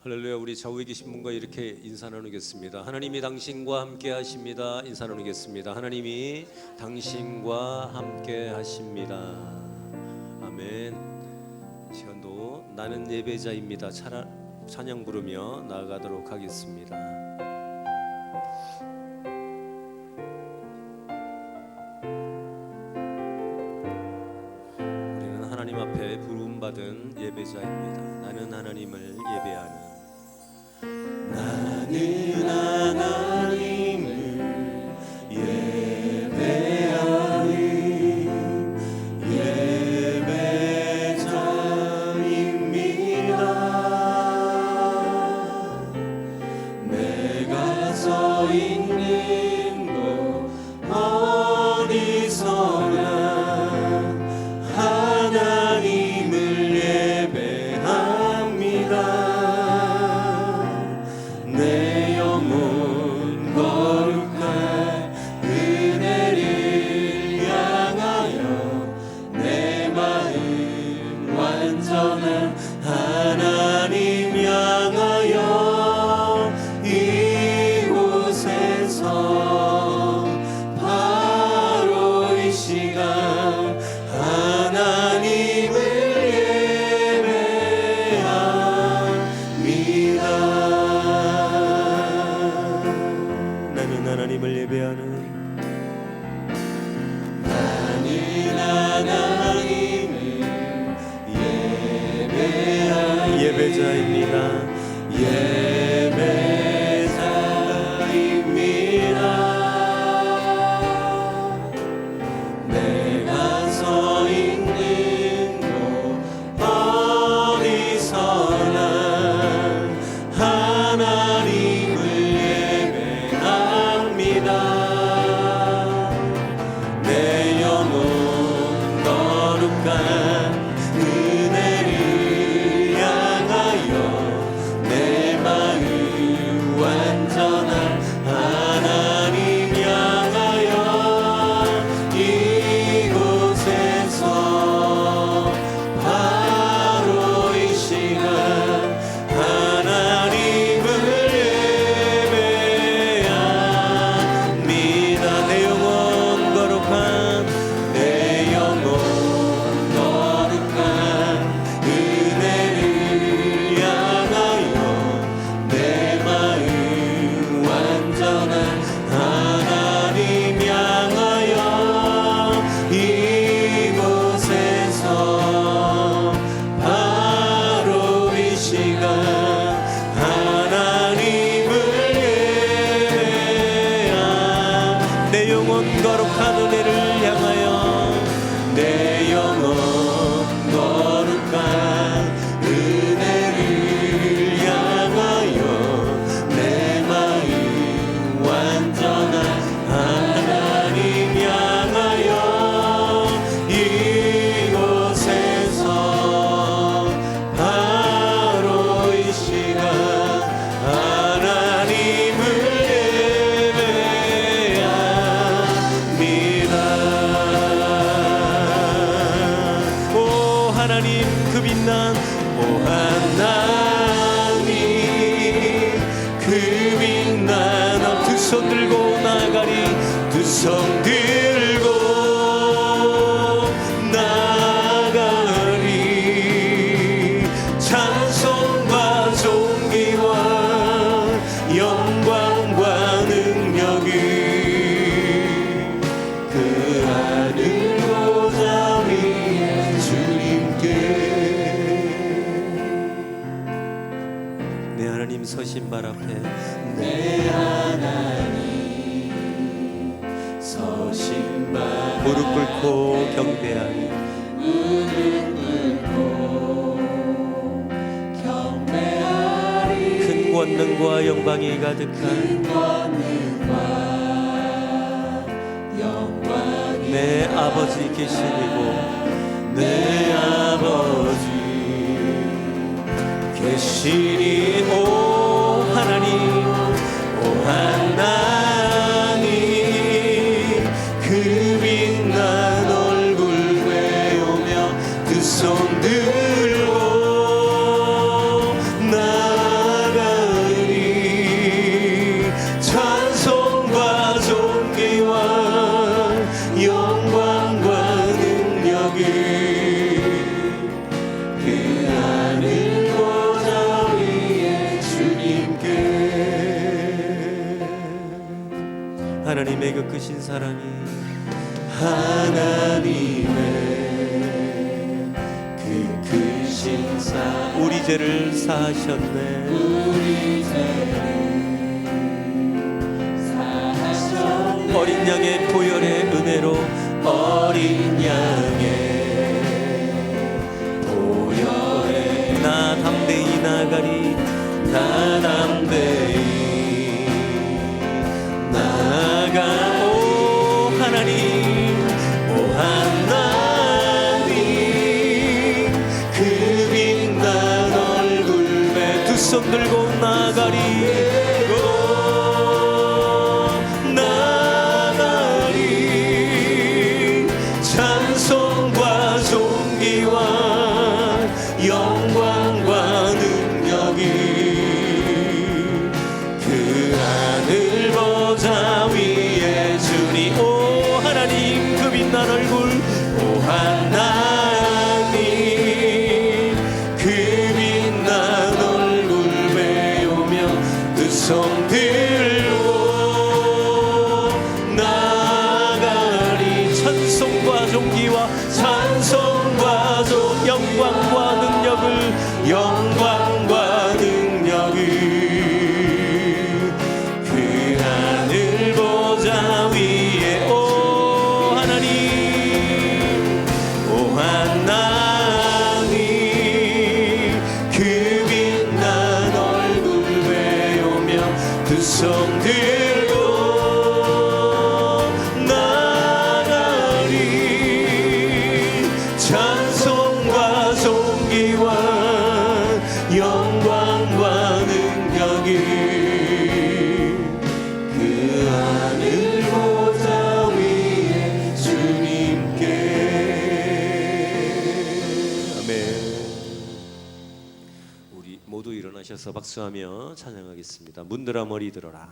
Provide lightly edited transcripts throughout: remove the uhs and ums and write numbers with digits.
할렐루야. 우리 좌우에 계신 분과 이렇게 인사 나누겠습니다. 하나님이 당신과 함께 하십니다. 인사 나누겠습니다. 하나님이 당신과 함께 하십니다. 아멘. 시간도 나는 예배자입니다. 찬양 부르며 나아가도록 하겠습니다. 우리는 하나님 앞에 부름받은 예배자입니다. 나는 하나님을 예배하는, 나는 하나님을 예배하는 예배자입니다. 내가 서 있는 곳 어디서나 하나님을 예배합니다. 내 영혼 거룩한 은혜를 향하여 내 마음 완전한 하나님 향하여 이곳에서 바로 이 시간 하나님을 예배합니다. 나는 하나님을 예배하는, 나는 하나님을 예배하는 예배자입니다. 예배자입니다. 내가 서 있는 곳 어디서나 하나님을 예배합니다. 내 영혼 거룩한 은혜를 향하여 내 마음 완전한 하나님 향하여 이곳에서 바로 이 시간 하나님을 예배합니다. 내 영혼 거룩한, 내 영혼 거룩한 은혜를 향하여 내 마음 완전한 하나님 향하여 이곳에서 바로 이 시간 하나님을 예배합니다. 내 영혼 거룩한 은혜를 향하여, 내 영혼 거룩한 은혜를 향하여 내 마음 완전한 하나님 향하여 이곳에서 바로 이 시간 하나님을 예배합니다. 오 하나님 그 빛난, 오 하나님 그 빛난 두 손 들고 나가리, 두 손 들고 나가리. 찬송과 존귀와 영광과 능력이 그 하늘 보좌 위에 주님께. 내 하나님 서신 발 앞에, 내 하나님 서신 발 무릎 꿇고 경배하리, 무릎 꿇고 경배하리. 큰 권능과 영광이 가득한, 내 아버지 계시니고, 내 아버지 계시니. 오 하나님, 오 하나님 그 빛난 얼굴 외우며 두 손 들고 나 하나님의 그 크신 사랑이 하나님의 그 크신 사랑 우리 죄를 사하셨네. 우리 죄를 사하셨네. 어린 양의 보혈의 은혜로 어린 양의 보혈에 나 담대히 나가리. 나 담대히 나가. 오 하나님, 오 하나님 그 빛난 얼굴에 두 손 들고 나가리. 나가리. 찬송과 존귀와 영광과 능력이 그 하늘 보좌 위에 주니. 오 하나님 그 빛난 얼굴. 오 하나님 그 빛난 얼굴 배우며 두 손 들고 나가리. 찬송과 존귀와 찬송과 영광과 능력을 영광과 능력이 그 하늘 보좌 위에. 오 하나님, 오 하나님 그 빛난 얼굴 배우며 두 손 들고 나가리. 찬송과 존귀와 영광과 능력이 그 하늘 보좌 위에 주님께. 아멘. 우리 모두 일어나셔서 박수하며 찬양하겠습니다. 문들아 머리 들어라.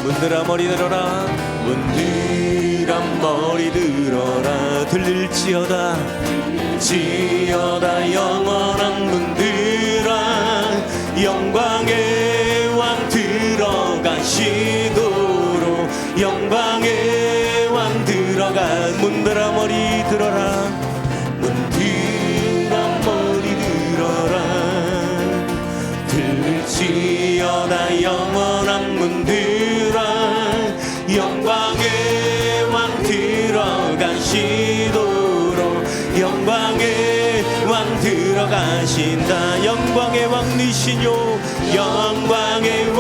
문들아 머리 들어라. 문들아 머리 들어라. 들릴지어다 지어다 영원한 문들아. 영광의 왕 들어가시도록 영광의 왕 들어가. 문들아 머리 들어라. 문들아 머리 들어라. 들을지어다 영원한 문들아. 영광의 왕 들어가시도록 영광의 왕 들어가신다. 영광의 왕이시뇨. 영광의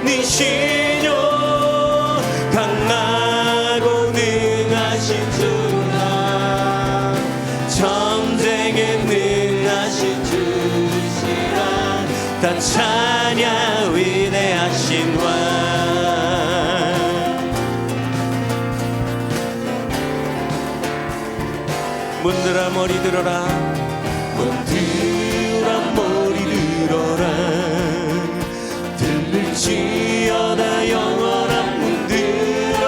왕이시뇨. 강하고 능하신 주라. 전쟁에 능하신 주시라. 다 찬양 위대하신 왕. 문들아 머리 들어라. 문들아 머리 들어라. 들을지어다 영원한 문들아.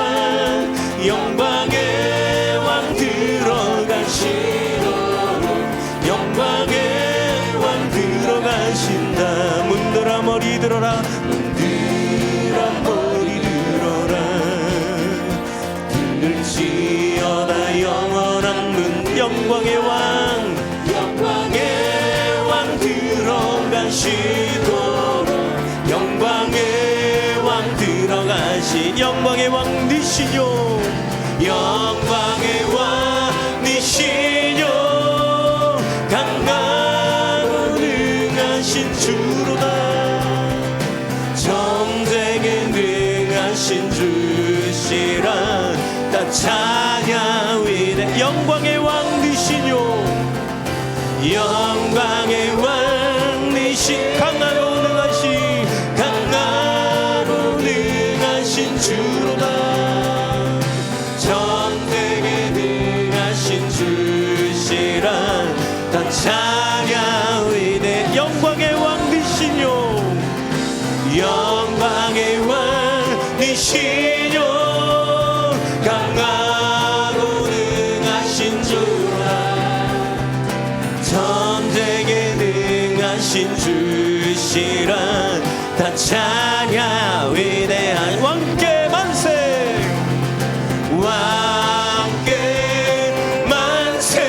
영광의 왕 들어가시도록 영광의 왕 들어가신다. 문들아 머리 들어라. 문들아 머리 들어라. 들을지어다 영원한 문. 영광의 왕 영광의 왕 들어가시도록 영광의 왕 들어가시. 영광의 왕이시뇨. 영광의 왕이시뇨. 강하고 능하신 주로다. 전쟁에 능하신 주시라. 다 찬양 위대. 영광의 왕이시뇨. 영광의 왕이신 강하고 능하신 주로다. 전쟁에 능하신 주시라. 다 찬양 위대. 영광의 왕이시뇨. 능하시뇨 강하고 능하신 주라 전쟁에 능하신 주시라 다 찬양 위대한 왕께 만세 왕께 만세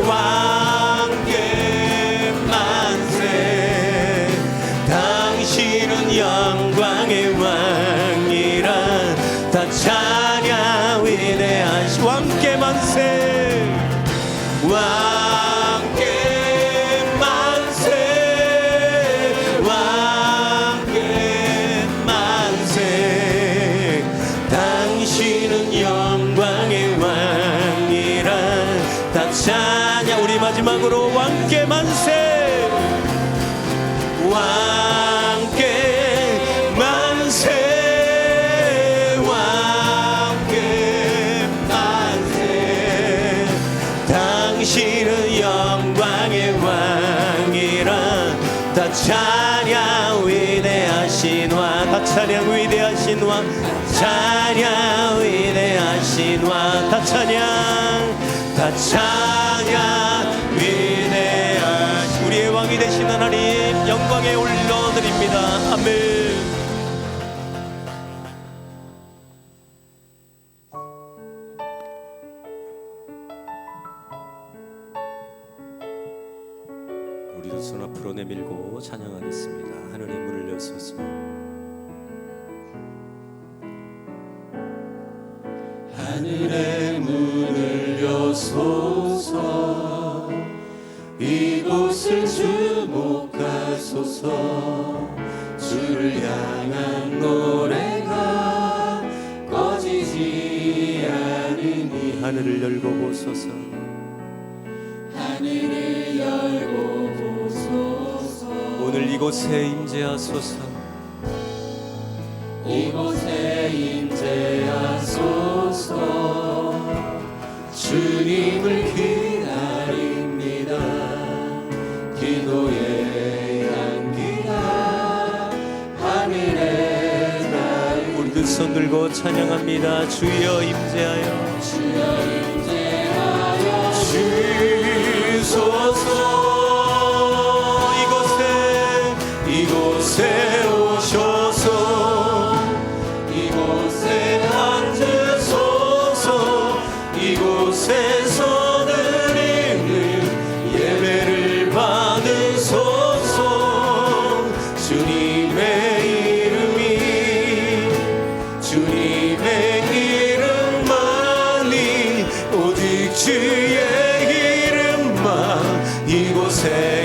왕께 만세 당신은 영광의 왕이라 다 찬양 위대하시 왕께 만세 왕께 만세 왕께 만세 당신은 영광의 왕이라 다 찬양 우리 마지막으로 왕께 만세 왕께 만세 왕께 만세 당신은 영광의 왕이라 다 찬양 위대하신 왕 다 찬양 위대하신 왕 찬양 위대하신 왕 다 찬양 위대하신 우리의 왕이 되신 하나님 영광에 올려드립니다. 아멘. 우리 두 손 앞으로 내밀고 찬양하겠습니다. 하늘의 문을 여소서 하늘의 문을 여소서 이곳을 주목하소서 주를 향한 노래가 꺼지지 않으니 하늘을 열고 보소서 하늘을 열고 보소서 오늘 이곳에 임재하소서 이곳에 임재하소서 주님을 기다립니다 기도의 향기가 하늘에 날 우리 두 손 들고 찬양합니다. 주여 임재하여 주여 임재하여 주소서 이곳에 오셔서 이곳에 앉으소서 이곳에서 드리는 예배를 받으소서 주님의 이름만이 오직 주의 이름만 이곳에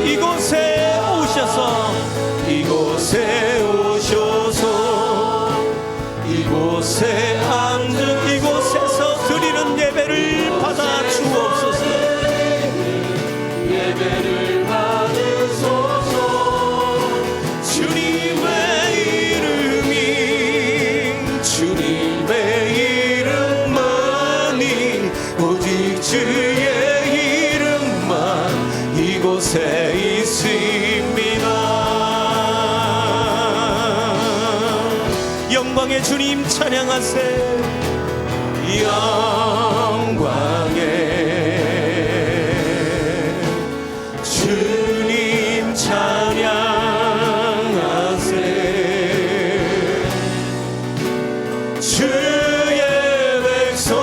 이곳에 오셔서 이곳에 오셔서 이곳에 앉은 이곳에서 드리는 예배를 받아 주옵소서 예배를 받으소서 주님의 이름만이 오직 주의 이름만 이곳에 있습니다 영광의 주님 찬양하세 영광의 주님 찬양하세 주의 백성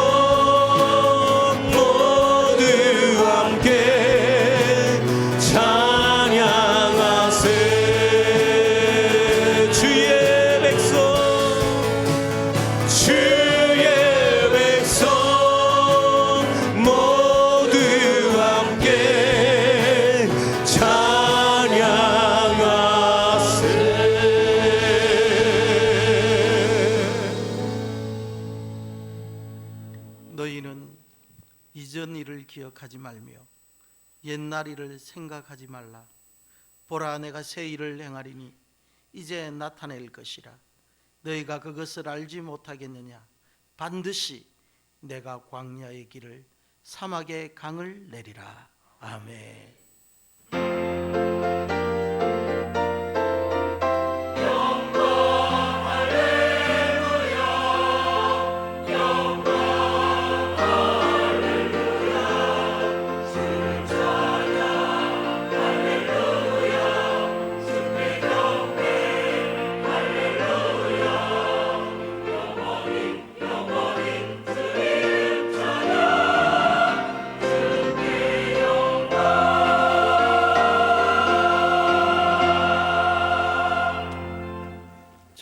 모두 함께 찬양하세 주의 백성 모두 함께 찬양하세 너희는 이전 일을 기억하지 말며 옛날 일을 생각하지 말라. 보라, 내가 새 일을 행하리니 이제 나타낼 것이라. 너희가 그것을 알지 못하겠느냐? 반드시 내가 광야의 길을 사막의 강을 내리라. 아멘. 영광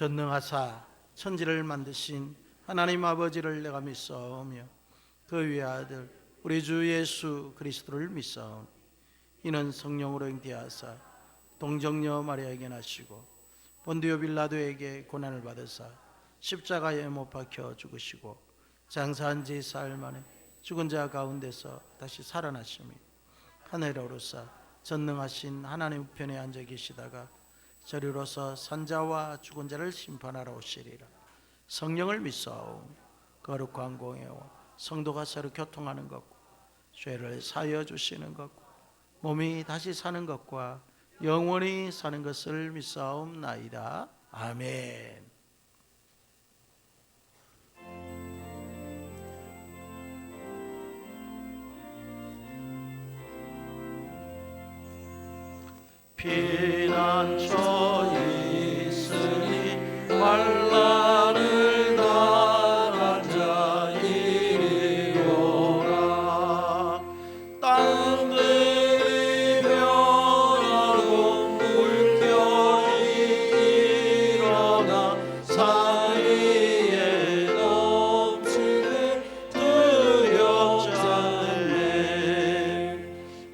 전능하사 천지를 만드신 하나님 아버지를 내가 믿사오며 그 위의 아들 우리 주 예수 그리스도를 믿사오니 이는 성령으로 잉태하사 동정녀 마리아에게 나시고 본디오 빌라도에게 고난을 받으사 십자가에 못 박혀 죽으시고 장사한 지 사흘 만에 죽은 자 가운데서 다시 살아나시며 하늘에 오르사 전능하신 하나님 우편에 앉아 계시다가 저리로서 산자와 죽은 자를 심판하러 오시리라. 성령을 믿사오며 거룩한 공회와 성도가 서로 교통하는 것과 죄를 사하여 주시는 것과 몸이 다시 사는 것과 영원히 사는 것을 믿사옵나이다. 아멘. 피난처 있으니 환난을 당한 자 이리오라. 땅들이 변하고 물결이 일어나 산 위에 넘치네 두렵잖네.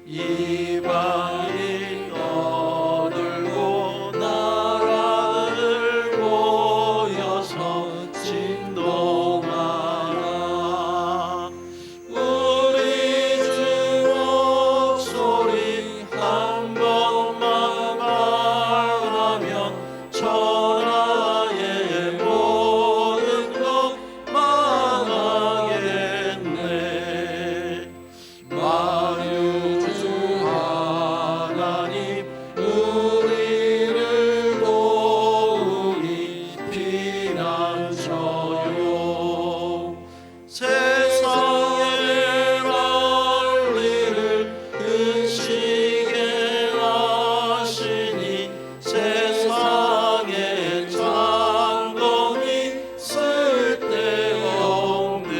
이방이 떠들고 나라들 모여서 진동하라. 우리 주 목소리 한 번만 말하면 천하의 모든 것 망하겠네. 만유주 하나님 우리를 도우니 피난처요. 세상의 난리를 그치게 하시니 세상의 장동이 쓸데없네.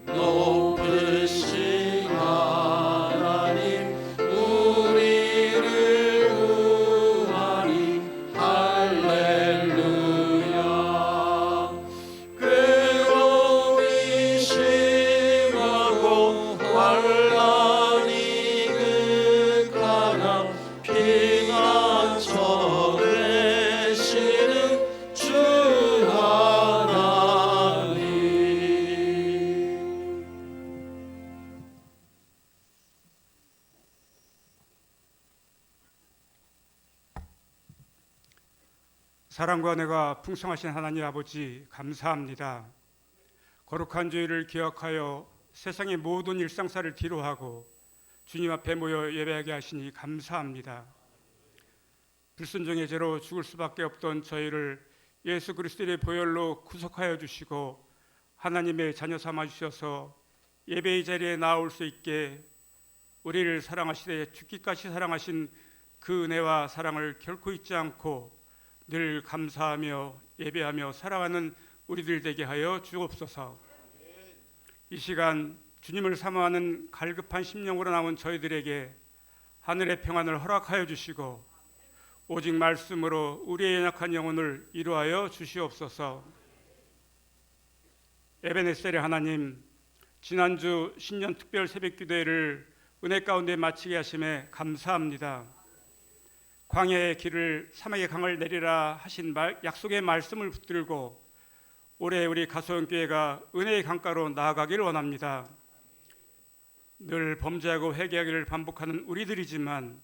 높으신 하나님 우리를 구하니 할렐루야. 괴로움이 심하고 환난이 극하나 피난처 되시는 주 하나님. 사랑과 은혜가 풍성하신 하나님 아버지 감사합니다. 거룩한 주일을 기억하여 세상의 모든 일상사를 뒤로하고 주님 앞에 모여 예배하게 하시니 감사합니다. 불순종의 죄로 죽을 수밖에 없던 저희를 예수 그리스도의 보혈로 구속하여 주시고 하나님의 자녀 삼아 주셔서 예배의 자리에 나올 수 있게 우리를 사랑하시되 죽기까지 사랑하신 그 은혜와 사랑을 결코 잊지 않고 늘 감사하며 예배하며 살아가는 우리들 되게 하여 주옵소서. 이 시간 주님을 사모하는 갈급한 심령으로 나온 저희들에게 하늘의 평안을 허락하여 주시고 오직 말씀으로 우리의 연약한 영혼을 이루하여 주시옵소서. 에베네셀의 하나님, 지난주 신년 특별 새벽기도회를 은혜 가운데 마치게 하심에 감사합니다. 광야의 길을 사막의 강을 내리라 하신 약속의 말씀을 붙들고 올해 우리 가소연교회가 은혜의 강가로 나아가기를 원합니다. 늘 범죄하고 회개하기를 반복하는 우리들이지만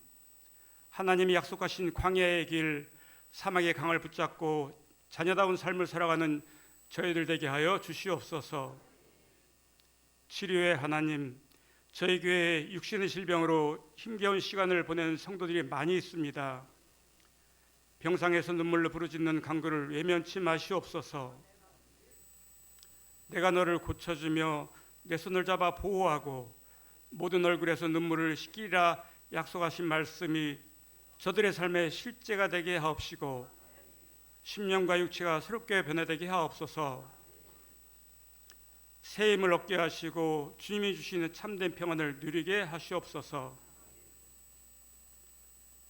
하나님이 약속하신 광야의 길, 사막의 강을 붙잡고 자녀다운 삶을 살아가는 저희들 되게 하여 주시옵소서. 치료의 하나님, 저희 교회에 육신의 질병으로 힘겨운 시간을 보내는 성도들이 많이 있습니다. 병상에서 눈물로 부르짖는 간구를 외면치 마시옵소서. 내가 너를 고쳐주며 내 손을 잡아 보호하고 모든 얼굴에서 눈물을 씻기리라 약속하신 말씀이 저들의 삶에 실제가 되게 하옵시고 심령과 육체가 새롭게 변화되게 하옵소서. 새 힘을 얻게 하시고 주님이 주시는 참된 평안을 누리게 하시옵소서.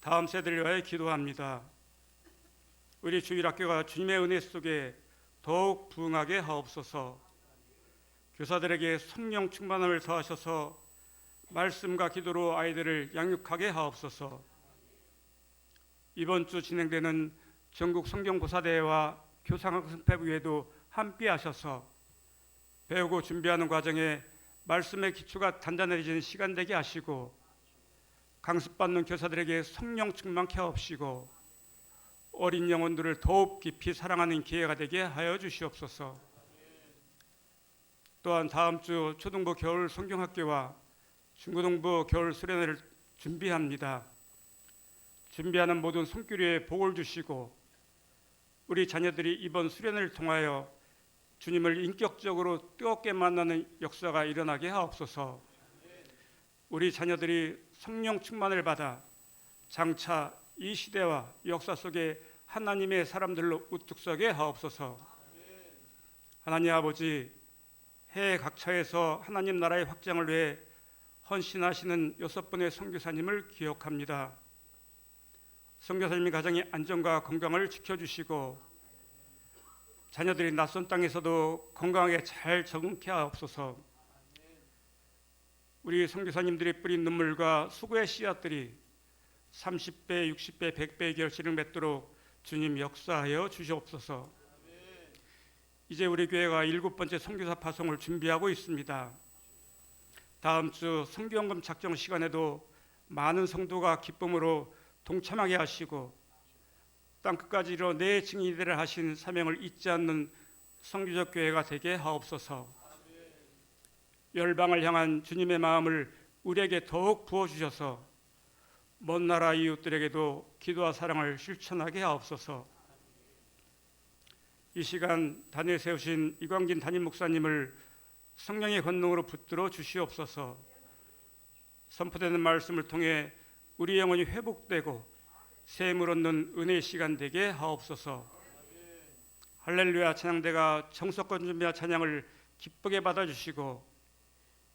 다음 세대를 위하여 기도합니다. 우리 주일학교가 주님의 은혜 속에 더욱 부흥하게 하옵소서. 교사들에게 성령 충만함을 더하셔서 말씀과 기도로 아이들을 양육하게 하옵소서. 이번 주 진행되는 전국 성경고사대회와 교사학습회의에도 함께 하셔서 배우고 준비하는 과정에 말씀의 기초가 단단해지는 시간 되게 하시고, 강습받는 교사들에게 성령 충만케 하옵시고, 어린 영혼들을 더욱 깊이 사랑하는 기회가 되게 하여 주시옵소서. 또한 다음 주 초등부 겨울 성경학교와 중고등부 겨울 수련회를 준비합니다. 준비하는 모든 손길에 복을 주시고, 우리 자녀들이 이번 수련회를 통하여 주님을 인격적으로 뜨겁게 만나는 역사가 일어나게 하옵소서. 우리 자녀들이 성령 충만을 받아 장차 이 시대와 역사 속에 하나님의 사람들로 우뚝 서게 하옵소서. 하나님 아버지, 해외 각처에서 하나님 나라의 확장을 위해 헌신하시는 6분의 선교사님을 기억합니다. 선교사님의 가정의 안전과 건강을 지켜주시고, 자녀들이 낯선 땅에서도 건강하게 잘 적응케 하옵소서. 우리 선교사님들이 뿌린 눈물과 수고의 씨앗들이 30배, 60배, 100배의 결실을 맺도록 주님 역사하여 주시옵소서. 이제 우리 교회가 7번째 선교사 파송을 준비하고 있습니다. 다음 주 선교연금 작정 시간에도 많은 성도가 기쁨으로 동참하게 하시고, 땅끝까지 이뤄 내 증인이 되라 하신 사명을 잊지 않는 선교적 교회가 되게 하옵소서. 열방을 향한 주님의 마음을 우리에게 더욱 부어주셔서 먼 나라 이웃들에게도 기도와 사랑을 실천하게 하옵소서. 이 시간 단에 세우신 이광진 담임 목사님을 성령의 권능으로 붙들어 주시옵소서. 선포되는 말씀을 통해 우리 영혼이 회복되고 샘을 얻는 은혜의 시간 되게 하옵소서. 할렐루야 찬양대가 정석권 준비와 찬양을 기쁘게 받아주시고,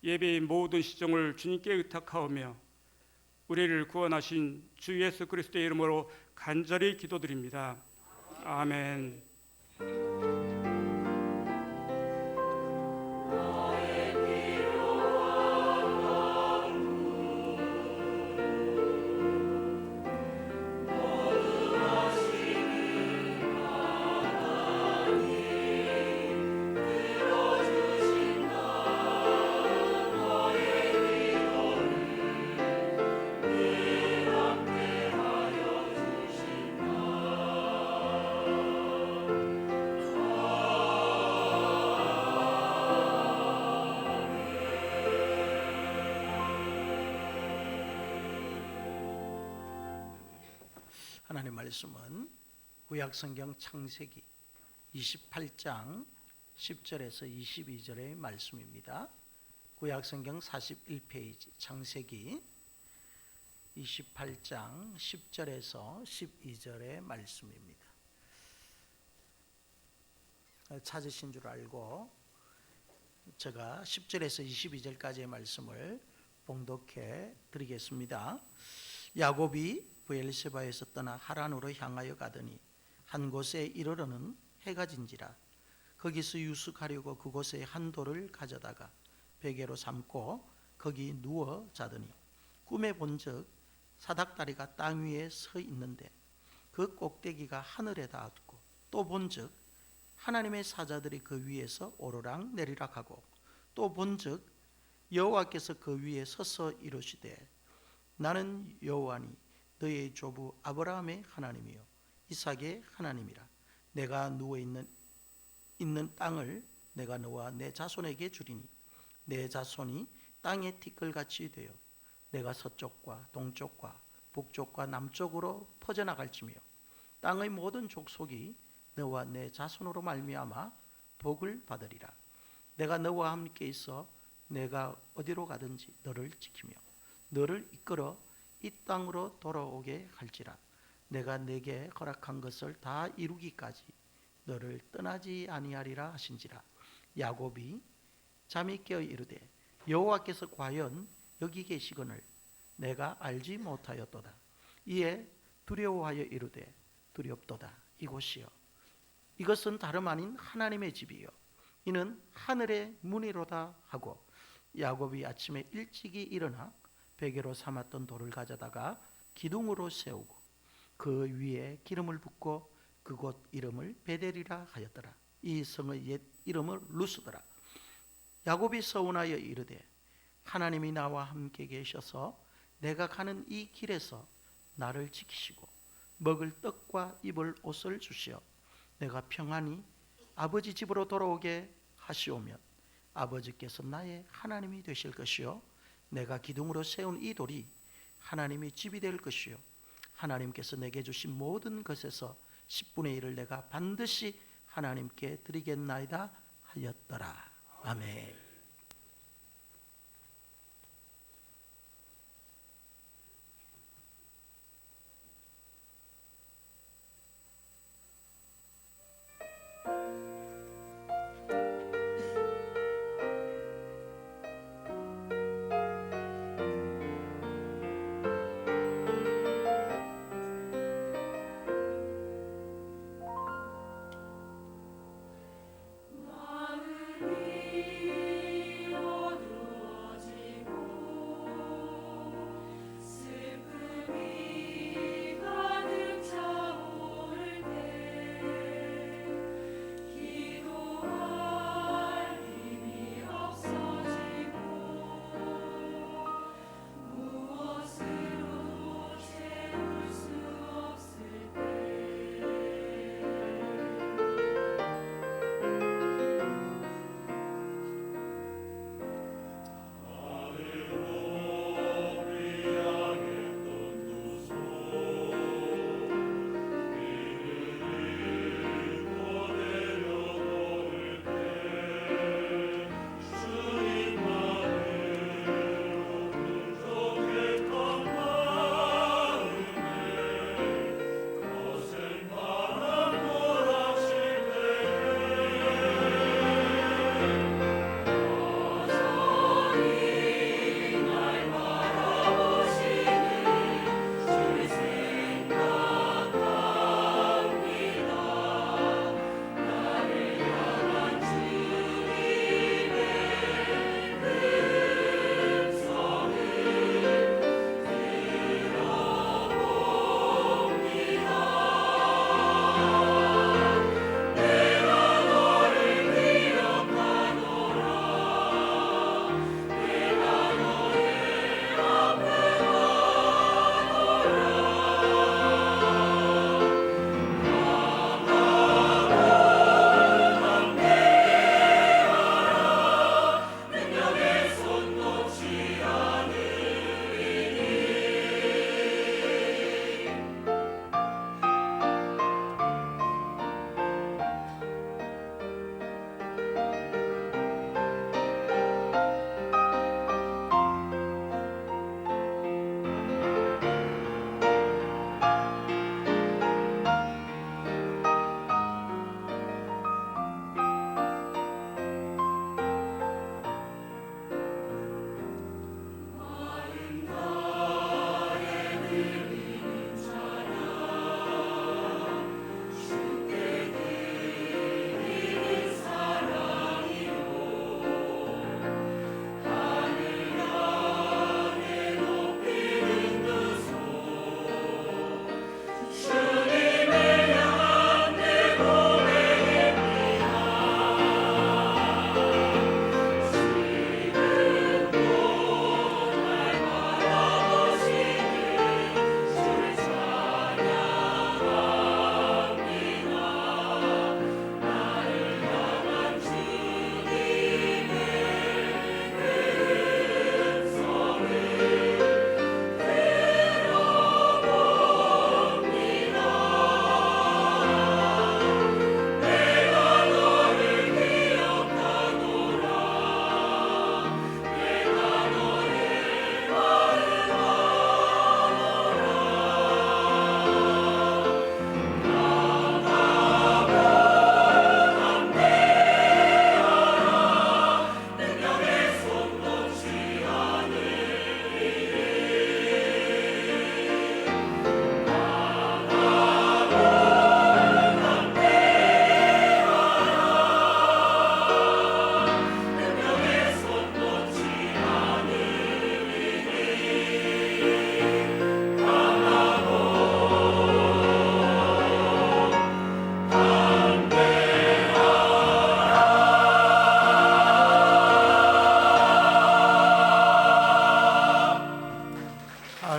예배의 모든 시종을 주님께 의탁하오며 우리를 구원하신 주 예수 그리스도의 이름으로 간절히 기도드립니다. 아멘. 하나님의 말씀은 구약성경 창세기 28장 10절에서 22절의 말씀입니다. 구약성경 41페이지 창세기 28장 10절에서 12절의 말씀입니다. 찾으신 줄 알고 제가 10절에서 22절까지의 말씀을 봉독해 드리겠습니다. 야곱이 브엘세바에서 떠나 하란으로 향하여 가더니 한 곳에 이르러는 해가 진지라. 거기서 유숙하려고 그곳에 한 돌을 가져다가 베개로 삼고 거기 누워 자더니 꿈에 본즉 사닥다리가 땅 위에 서 있는데 그 꼭대기가 하늘에 닿았고, 또 본즉 하나님의 사자들이 그 위에서 오르락 내리락 하고, 또 본즉 여호와께서 그 위에 서서 이르시되 나는 여호와니 너의 조부 아브라함의 하나님이요 이삭의 하나님이라. 내가 누워 있는 땅을 내가 너와 내 자손에게 주리니 내 자손이 땅의 티끌같이 되어 내가 서쪽과 동쪽과 북쪽과 남쪽으로 퍼져나갈지며 땅의 모든 족속이 너와 내 자손으로 말미암아 복을 받으리라. 내가 너와 함께 있어 내가 어디로 가든지 너를 지키며 너를 이끌어 이 땅으로 돌아오게 할지라. 내가 내게 허락한 것을 다 이루기까지 너를 떠나지 아니하리라 하신지라. 야곱이 잠이 깨어 이르되 여호와께서 과연 여기 계시거늘 내가 알지 못하였도다. 이에 두려워하여 이르되 두렵도다. 이곳이요 이것은 다름 아닌 하나님의 집이요 이는 하늘의 문이로다 하고 야곱이 아침에 일찍이 일어나 베개로 삼았던 돌을 가져다가 기둥으로 세우고 그 위에 기름을 붓고 그곳 이름을 베델이라 하였더라. 이 성의 옛 이름을 루스더라. 야곱이 서운하여 이르되 하나님이 나와 함께 계셔서 내가 가는 이 길에서 나를 지키시고 먹을 떡과 입을 옷을 주시어 내가 평안히 아버지 집으로 돌아오게 하시오면 아버지께서 나의 하나님이 되실 것이요 내가 기둥으로 세운 이 돌이 하나님의 집이 될 것이요 하나님께서 내게 주신 모든 것에서 10분의 1을 내가 반드시 하나님께 드리겠나이다 하였더라. 아멘.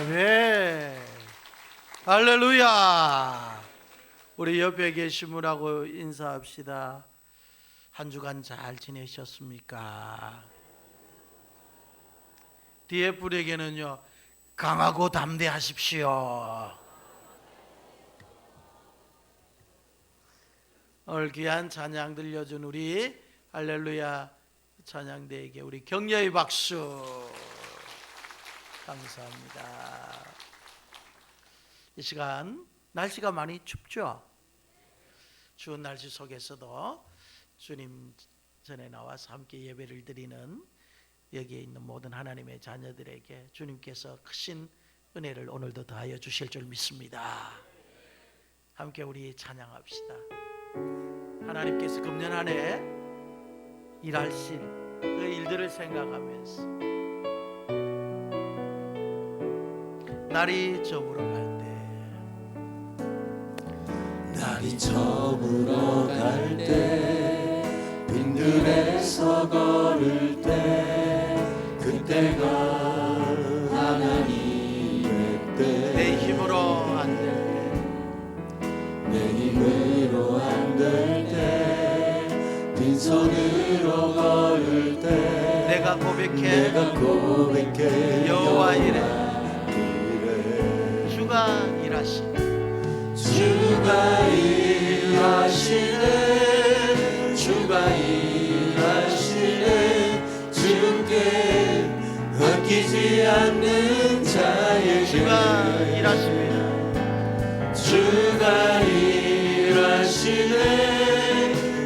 아멘. 할렐루야. 우리 옆에 계신 분하고 인사합시다. 한 주간 잘 지내셨습니까? 뒤에 분에게는요, 강하고 담대하십시오. 오늘 귀한 찬양 들려준 우리 할렐루야 찬양대에게 우리 격려의 박수 감사합니다. 이 시간 날씨가 많이 춥죠? 추운 날씨 속에서도 주님 전에 나와서 함께 예배를 드리는 여기에 있는 모든 하나님의 자녀들에게 주님께서 크신 은혜를 오늘도 더하여 주실 줄 믿습니다. 함께 우리 찬양합시다. 하나님께서 금년 한 해 일하실 그 일들을 생각하면서 날이 저물어 날이 저물어 갈 때 빈들에서 걸을 때 그때가 하나님의 때 내 힘으로 안 될 때 내 힘으로 안 될 때 빈손으로 걸을 때 내가 고백해 여호와 이래 주가 일하시 주가 일하시네 주가 일하시네 주께 아끼지 않는 자에게 주가 일하십니다. 주가 일하시네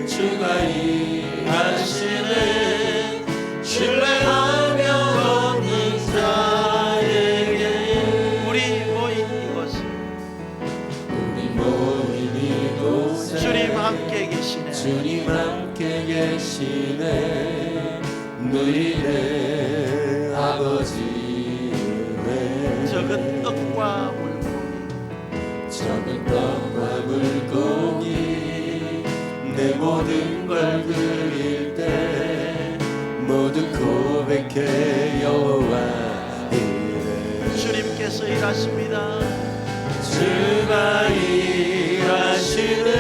주가 일하시네 신뢰하며 걷는 자에게 우리 모인 이곳에 주님 함께 계시네. 주님 함께 계시네 너희의 아버지 은혜 적은 떡과 물고기 적은 떡과 물고기 내 모든 걸 드릴 때 모두 고백해 여호와 이래 주님께서 일하십니다. 주가 일하시네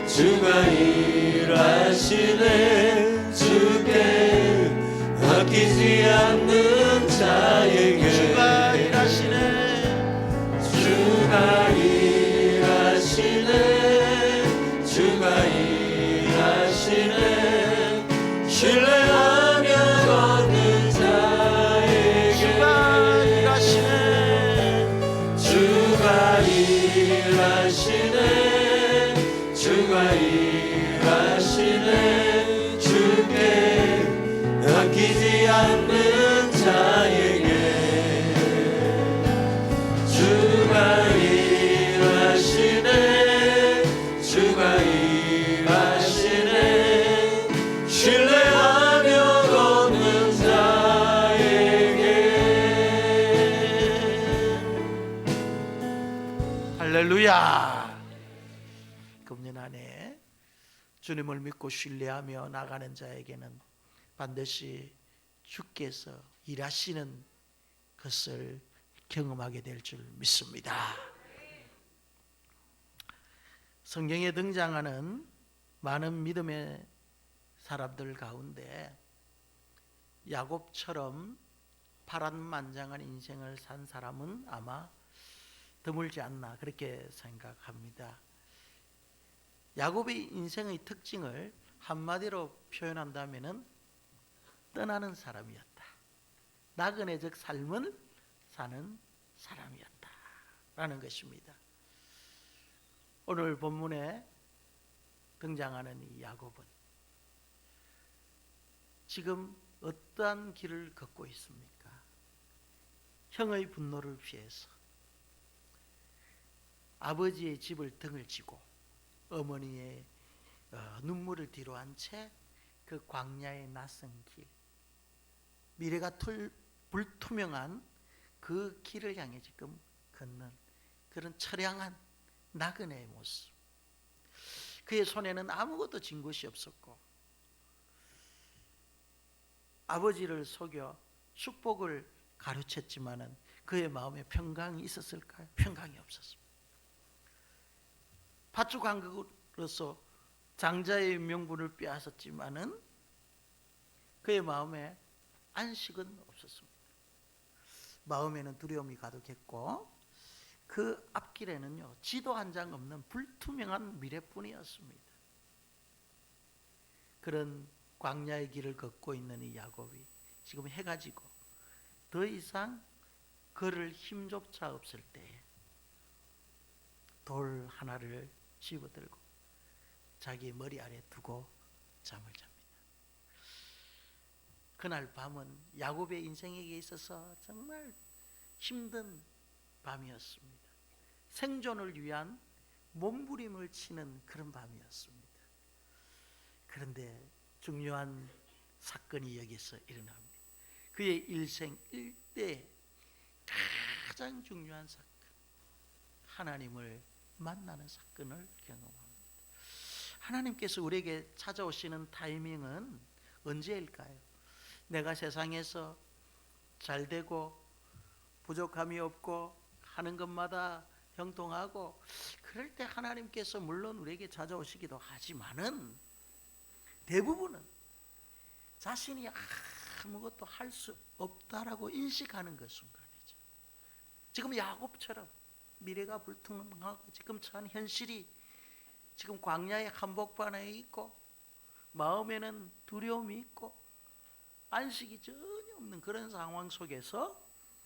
주가 일하시네 주께 아끼지 않는 자에게 주가 일하시네. 주가 일하시네 주가 일하시네 신뢰하며 걷는 자에게 주가 일하시네. 주가 일하시네 주가 일하시네 주께 아끼지 않는 자에게 주가 일하시네 주가 일하시네 신뢰하며 걷는 자에게 할렐루야. 금년 안에 주님을 믿고 신뢰하며 나가는 자에게는 반드시 주께서 일하시는 것을 경험하게 될 줄 믿습니다. 성경에 등장하는 많은 믿음의 사람들 가운데 야곱처럼 파란만장한 인생을 산 사람은 아마 드물지 않나 그렇게 생각합니다. 야곱의 인생의 특징을 한마디로 표현한다면은 떠나는 사람이었다. 나그네적 삶을 사는 사람이었다라는 것입니다. 오늘 본문에 등장하는 이 야곱은 지금 어떠한 길을 걷고 있습니까? 형의 분노를 피해서 아버지의 집을 등을 지고 어머니의 눈물을 뒤로한 채 그 광야의 낯선 길, 미래가 불투명한 그 길을 향해 지금 걷는 그런 처량한 나그네의 모습. 그의 손에는 아무것도 진 것이 없었고 아버지를 속여 축복을 가르쳤지만은 그의 마음에 평강이 있었을까요? 평강이 없었습니다. 팥죽 왕국으로서 장자의 명분을 빼앗았지만은 그의 마음에 안식은 없었습니다. 마음에는 두려움이 가득했고 그 앞길에는요 지도 한 장 없는 불투명한 미래뿐이었습니다. 그런 광야의 길을 걷고 있는 이 야곱이 지금 해가 지고 더 이상 걸을 힘조차 없을 때에 돌 하나를 집어들고 자기 머리 아래 두고 잠을 잡니다. 그날 밤은 야곱의 인생에게 있어서 정말 힘든 밤이었습니다. 생존을 위한 몸부림을 치는 그런 밤이었습니다. 그런데 중요한 사건이 여기서 일어납니다. 그의 일생 일대 가장 중요한 사건, 하나님을 만나는 사건을 경험합니다. 하나님께서 우리에게 찾아오시는 타이밍은 언제일까요? 내가 세상에서 잘되고 부족함이 없고 하는 것마다 형통하고 그럴 때 하나님께서 물론 우리에게 찾아오시기도 하지만은 대부분은 자신이 아무것도 할 수 없다라고 인식하는 그 순간이죠. 지금 야곱처럼 미래가 불투명하고 지금 처한 현실이 지금 광야의 한복판에 있고 마음에는 두려움이 있고 안식이 전혀 없는 그런 상황 속에서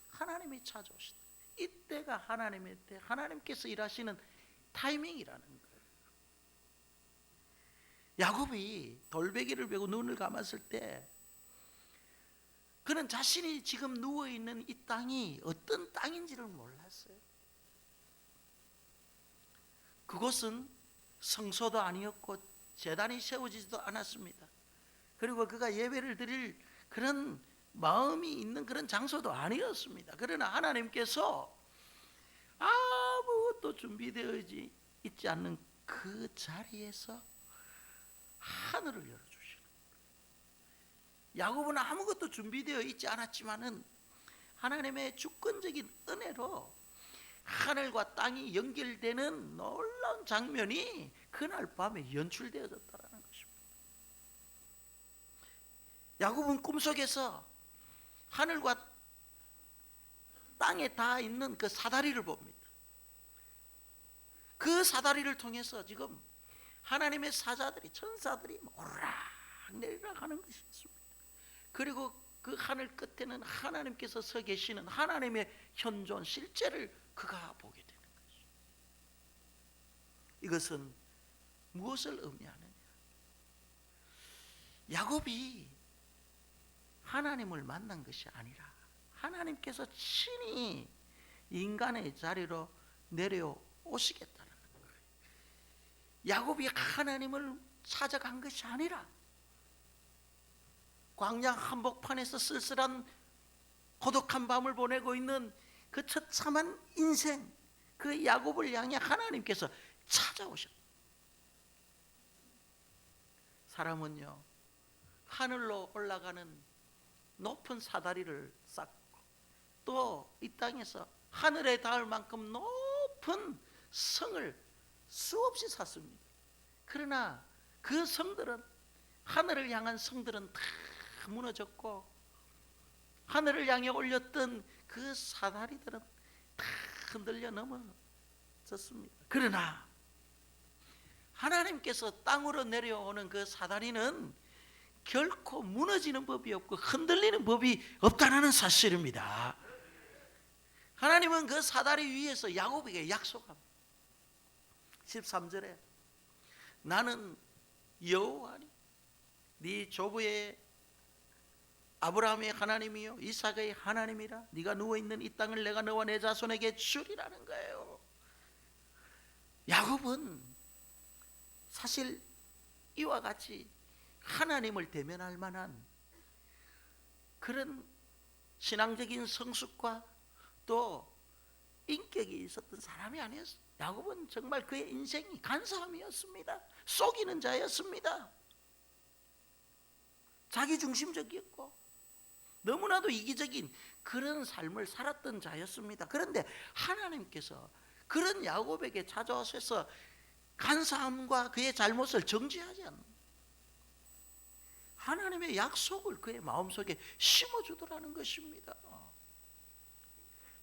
하나님이 찾아오신다. 이때가 하나님의 때, 하나님께서 일하시는 타이밍이라는 거예요. 야곱이 돌베개를 베고 눈을 감았을 때 그는 자신이 지금 누워있는 이 땅이 어떤 땅인지를 몰랐어요. 그곳은 성소도 아니었고 제단이 세워지지도 않았습니다. 그리고 그가 예배를 드릴 그런 마음이 있는 그런 장소도 아니었습니다. 그러나 하나님께서 아무것도 준비되어 있지 않는 그 자리에서 하늘을 열어주시는 거예요. 야곱은 아무것도 준비되어 있지 않았지만은 하나님의 주권적인 은혜로 하늘과 땅이 연결되는 놀라운 장면이 그날 밤에 연출되어졌다는 것입니다. 야곱은 꿈속에서 하늘과 땅에 닿아 있는 그 사다리를 봅니다. 그 사다리를 통해서 지금 하나님의 사자들이 천사들이 오르락 내리락 하는 것이었습니다. 그리고 그 하늘 끝에는 하나님께서 서 계시는 하나님의 현존 실제를 그가 보게 되는 것이죠. 이것은 무엇을 의미하느냐? 야곱이 하나님을 만난 것이 아니라 하나님께서 친히 인간의 자리로 내려오시겠다는 거예요. 야곱이 하나님을 찾아간 것이 아니라 광야 한복판에서 쓸쓸한 고독한 밤을 보내고 있는 그 처참한 인생, 그 야곱을 향해 하나님께서 찾아오셨다. 사람은요 하늘로 올라가는 높은 사다리를 쌓고 또 이 땅에서 하늘에 닿을 만큼 높은 성을 수없이 쌓습니다. 그러나 그 성들은 하늘을 향한 성들은 다 무너졌고 하늘을 향해 올렸던 그 사다리들은 다 흔들려 넘어졌습니다. 그러나 하나님께서 땅으로 내려오는 그 사다리는 결코 무너지는 법이 없고 흔들리는 법이 없다는 사실입니다. 하나님은 그 사다리 위에서 야곱에게 약속합니다. 13절에 나는 여호와니 네 조부의 아브라함의 하나님이요 이삭의 하나님이라. 네가 누워있는 이 땅을 내가 너와 내 자손에게 주리라는 거예요. 야곱은 사실 이와 같이 하나님을 대면할 만한 그런 신앙적인 성숙과 또 인격이 있었던 사람이 아니었어요. 야곱은 정말 그의 인생이 간사함이었습니다. 속이는 자였습니다. 자기중심적이었고 너무나도 이기적인 그런 삶을 살았던 자였습니다. 그런데 하나님께서 그런 야곱에게 찾아오셔서 간사함과 그의 잘못을 정죄하지 않는 하나님의 약속을 그의 마음속에 심어주더라는 것입니다.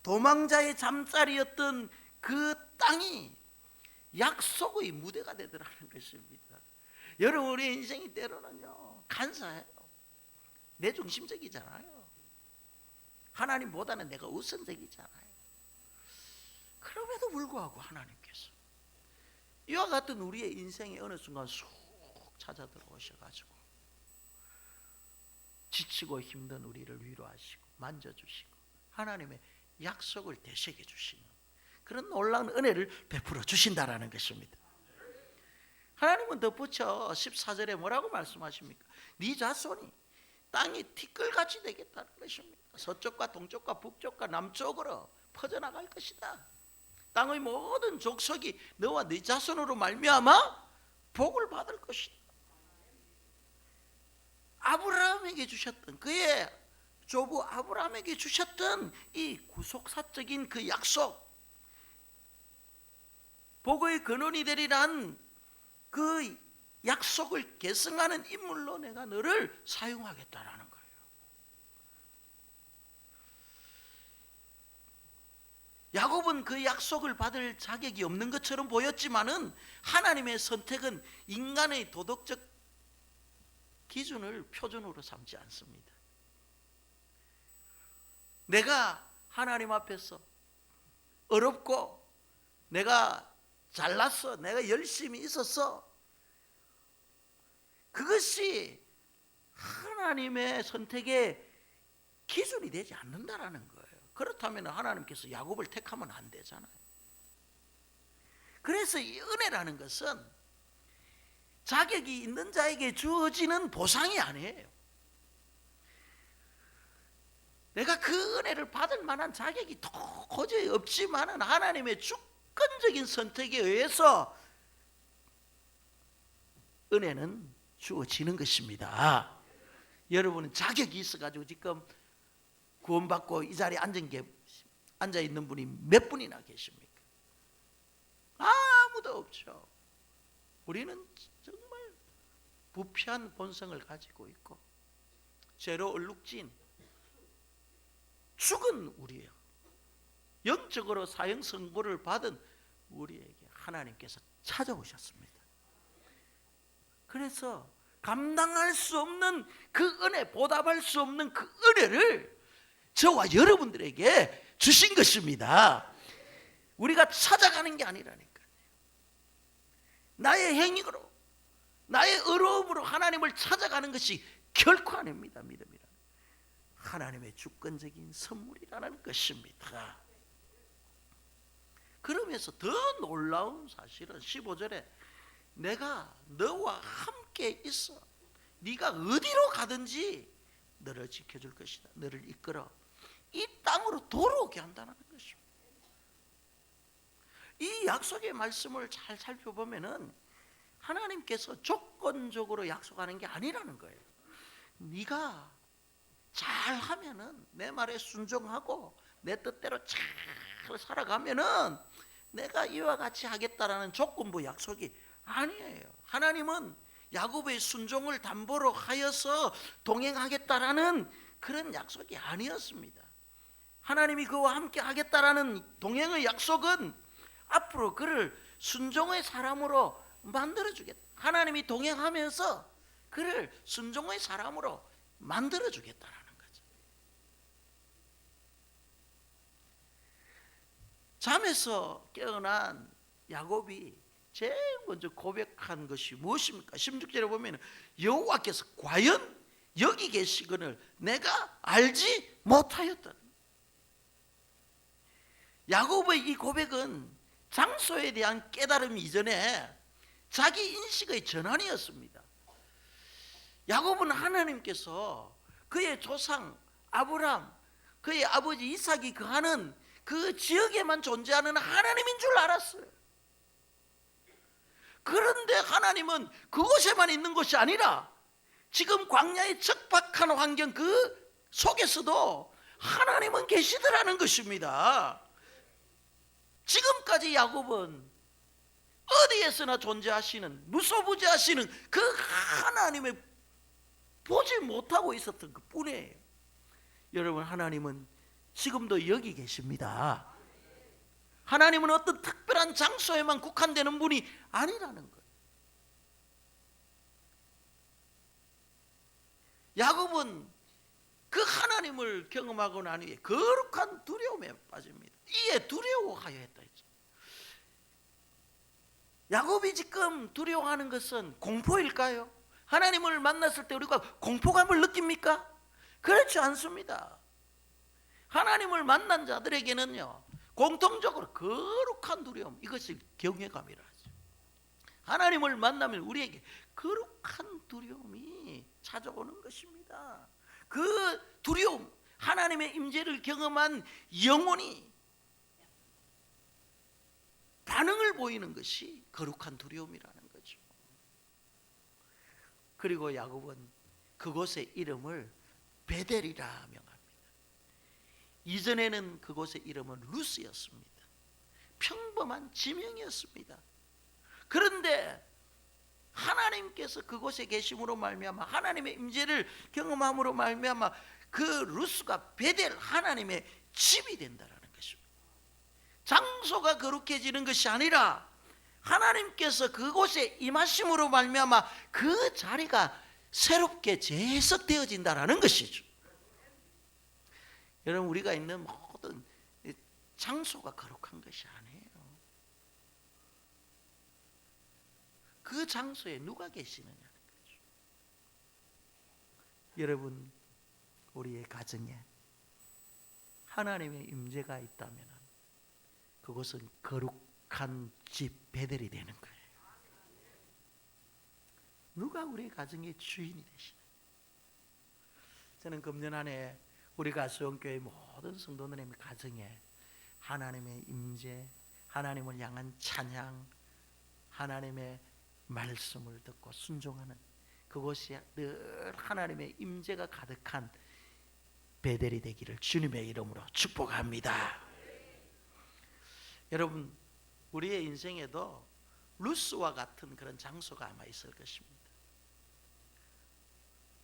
도망자의 잠자리였던 그 땅이 약속의 무대가 되더라는 것입니다. 여러분, 우리 인생이 때로는요 간사해요. 내 중심적이잖아요. 하나님보다는 내가 우선적이잖아요. 그럼에도 불구하고 하나님께서 이와 같은 우리의 인생에 어느 순간 쑥 찾아 들어오셔가지고 지치고 힘든 우리를 위로하시고 만져주시고 하나님의 약속을 되새겨 주시는 그런 놀라운 은혜를 베풀어 주신다라는 것입니다. 하나님은 덧붙여 14절에 뭐라고 말씀하십니까? 네 자손이 땅이 티끌같이 되겠다는 것입니다. 서쪽과 동쪽과 북쪽과 남쪽으로 퍼져나갈 것이다. 땅의 모든 족속이 너와 네 자손으로 말미암아 복을 받을 것이다. 아브라함에게 주셨던 그의 조부 아브라함에게 주셨던 이 구속사적인 그 약속, 복의 근원이 되리란 그 약속을 계승하는 인물로 내가 너를 사용하겠다라는 거예요. 야곱은 그 약속을 받을 자격이 없는 것처럼 보였지만은 하나님의 선택은 인간의 도덕적 기준을 표준으로 삼지 않습니다. 내가 하나님 앞에서 어렵고 내가 잘났어, 내가 열심히 있었어, 그것이 하나님의 선택의 기준이 되지 않는다라는 거예요. 그렇다면 하나님께서 야곱을 택하면 안 되잖아요. 그래서 이 은혜라는 것은 자격이 있는 자에게 주어지는 보상이 아니에요. 내가 그 은혜를 받을 만한 자격이 도저히 없지만은 하나님의 주권적인 선택에 의해서 은혜는 주어지는 것입니다. 여러분은 자격이 있어가지고 지금 구원받고 이 자리에 앉아 있는 분이 몇 분이나 계십니까? 아무도 없죠. 우리는 정말 부패한 본성을 가지고 있고 죄로 얼룩진 죽은 우리예요. 영적으로 사형 선고를 받은 우리에게 하나님께서 찾아오셨습니다. 그래서 감당할 수 없는 그 은혜, 보답할 수 없는 그 은혜를 저와 여러분들에게 주신 것입니다. 우리가 찾아가는 게 아니라니까요. 나의 행위로, 나의 의로움으로 하나님을 찾아가는 것이 결코 아닙니다. 믿음이란 하나님의 주권적인 선물이라는 것입니다. 그러면서 더 놀라운 사실은 15절에 내가 너와 함께 있어 네가 어디로 가든지 너를 지켜줄 것이다. 너를 이끌어 이 땅으로 돌아오게 한다는 것입니다. 이 약속의 말씀을 잘 살펴보면은 하나님께서 조건적으로 약속하는 게 아니라는 거예요. 네가 잘하면은 내 말에 순종하고 내 뜻대로 잘 살아가면은 내가 이와 같이 하겠다라는 조건부 약속이 아니에요. 하나님은 야곱의 순종을 담보로 하여서 동행하겠다라는 그런 약속이 아니었습니다. 하나님이 그와 함께 하겠다라는 동행의 약속은 앞으로 그를 순종의 사람으로 만들어주겠다. 하나님이 동행하면서 그를 순종의 사람으로 만들어주겠다라는 거죠. 잠에서 깨어난 야곱이 제일 먼저 고백한 것이 무엇입니까? 16절에 보면 여호와께서 과연 여기 계시거늘 내가 알지 못하였다. 야곱의 이 고백은 장소에 대한 깨달음 이전에 자기 인식의 전환이었습니다. 야곱은 하나님께서 그의 조상 아브람, 그의 아버지 이삭이 거하는 그 지역에만 존재하는 하나님인 줄 알았어요. 그런데 하나님은 그곳에만 있는 것이 아니라 지금 광야의 척박한 환경, 그 속에서도 하나님은 계시더라는 것입니다. 지금까지 야곱은 어디에서나 존재하시는, 무소부재하시는 그 하나님을 보지 못하고 있었던 것 뿐이에요. 여러분, 하나님은 지금도 여기 계십니다. 하나님은 어떤 특별한 장소에만 국한되는 분이 아니라는 거예요. 야곱은 그 하나님을 경험하고 난 후에 거룩한 두려움에 빠집니다. 이에 두려워하여 했다 했죠. 야곱이 지금 두려워하는 것은 공포일까요? 하나님을 만났을 때 우리가 공포감을 느낍니까? 그렇지 않습니다. 하나님을 만난 자들에게는요, 공통적으로 거룩한 두려움, 이것이 경외감이라 하죠. 하나님을 만나면 우리에게 거룩한 두려움이 찾아오는 것입니다. 그 두려움, 하나님의 임재를 경험한 영혼이 반응을 보이는 것이 거룩한 두려움이라는 거죠. 그리고 야곱은 그곳의 이름을 베델이라 명합니다. 이전에는 그곳의 이름은 루스였습니다. 평범한 지명이었습니다. 그런데 하나님께서 그곳에 계심으로 말미암아, 하나님의 임재를 경험함으로 말미암아 그 루스가 베델, 하나님의 집이 된다라는 것입니다. 장소가 거룩해지는 것이 아니라 하나님께서 그곳에 임하심으로 말미암아 그 자리가 새롭게 재해석되어진다라는 것이죠. 여러분, 우리가 있는 모든 장소가 거룩한 것이 아니에요. 그 장소에 누가 계시느냐는 거죠. 여러분, 우리의 가정에 하나님의 임재가 있다면 그것은 거룩한 집 베델이 되는 거예요. 누가 우리 가정의 주인이 되시나? 저는 금년 한 해 우리 가수원교회 모든 성도들의 가정에 하나님의 임재, 하나님을 향한 찬양, 하나님의 말씀을 듣고 순종하는 그것이 늘 하나님의 임재가 가득한 베델이 되기를 주님의 이름으로 축복합니다. 여러분, 우리의 인생에도 루스와 같은 그런 장소가 아마 있을 것입니다.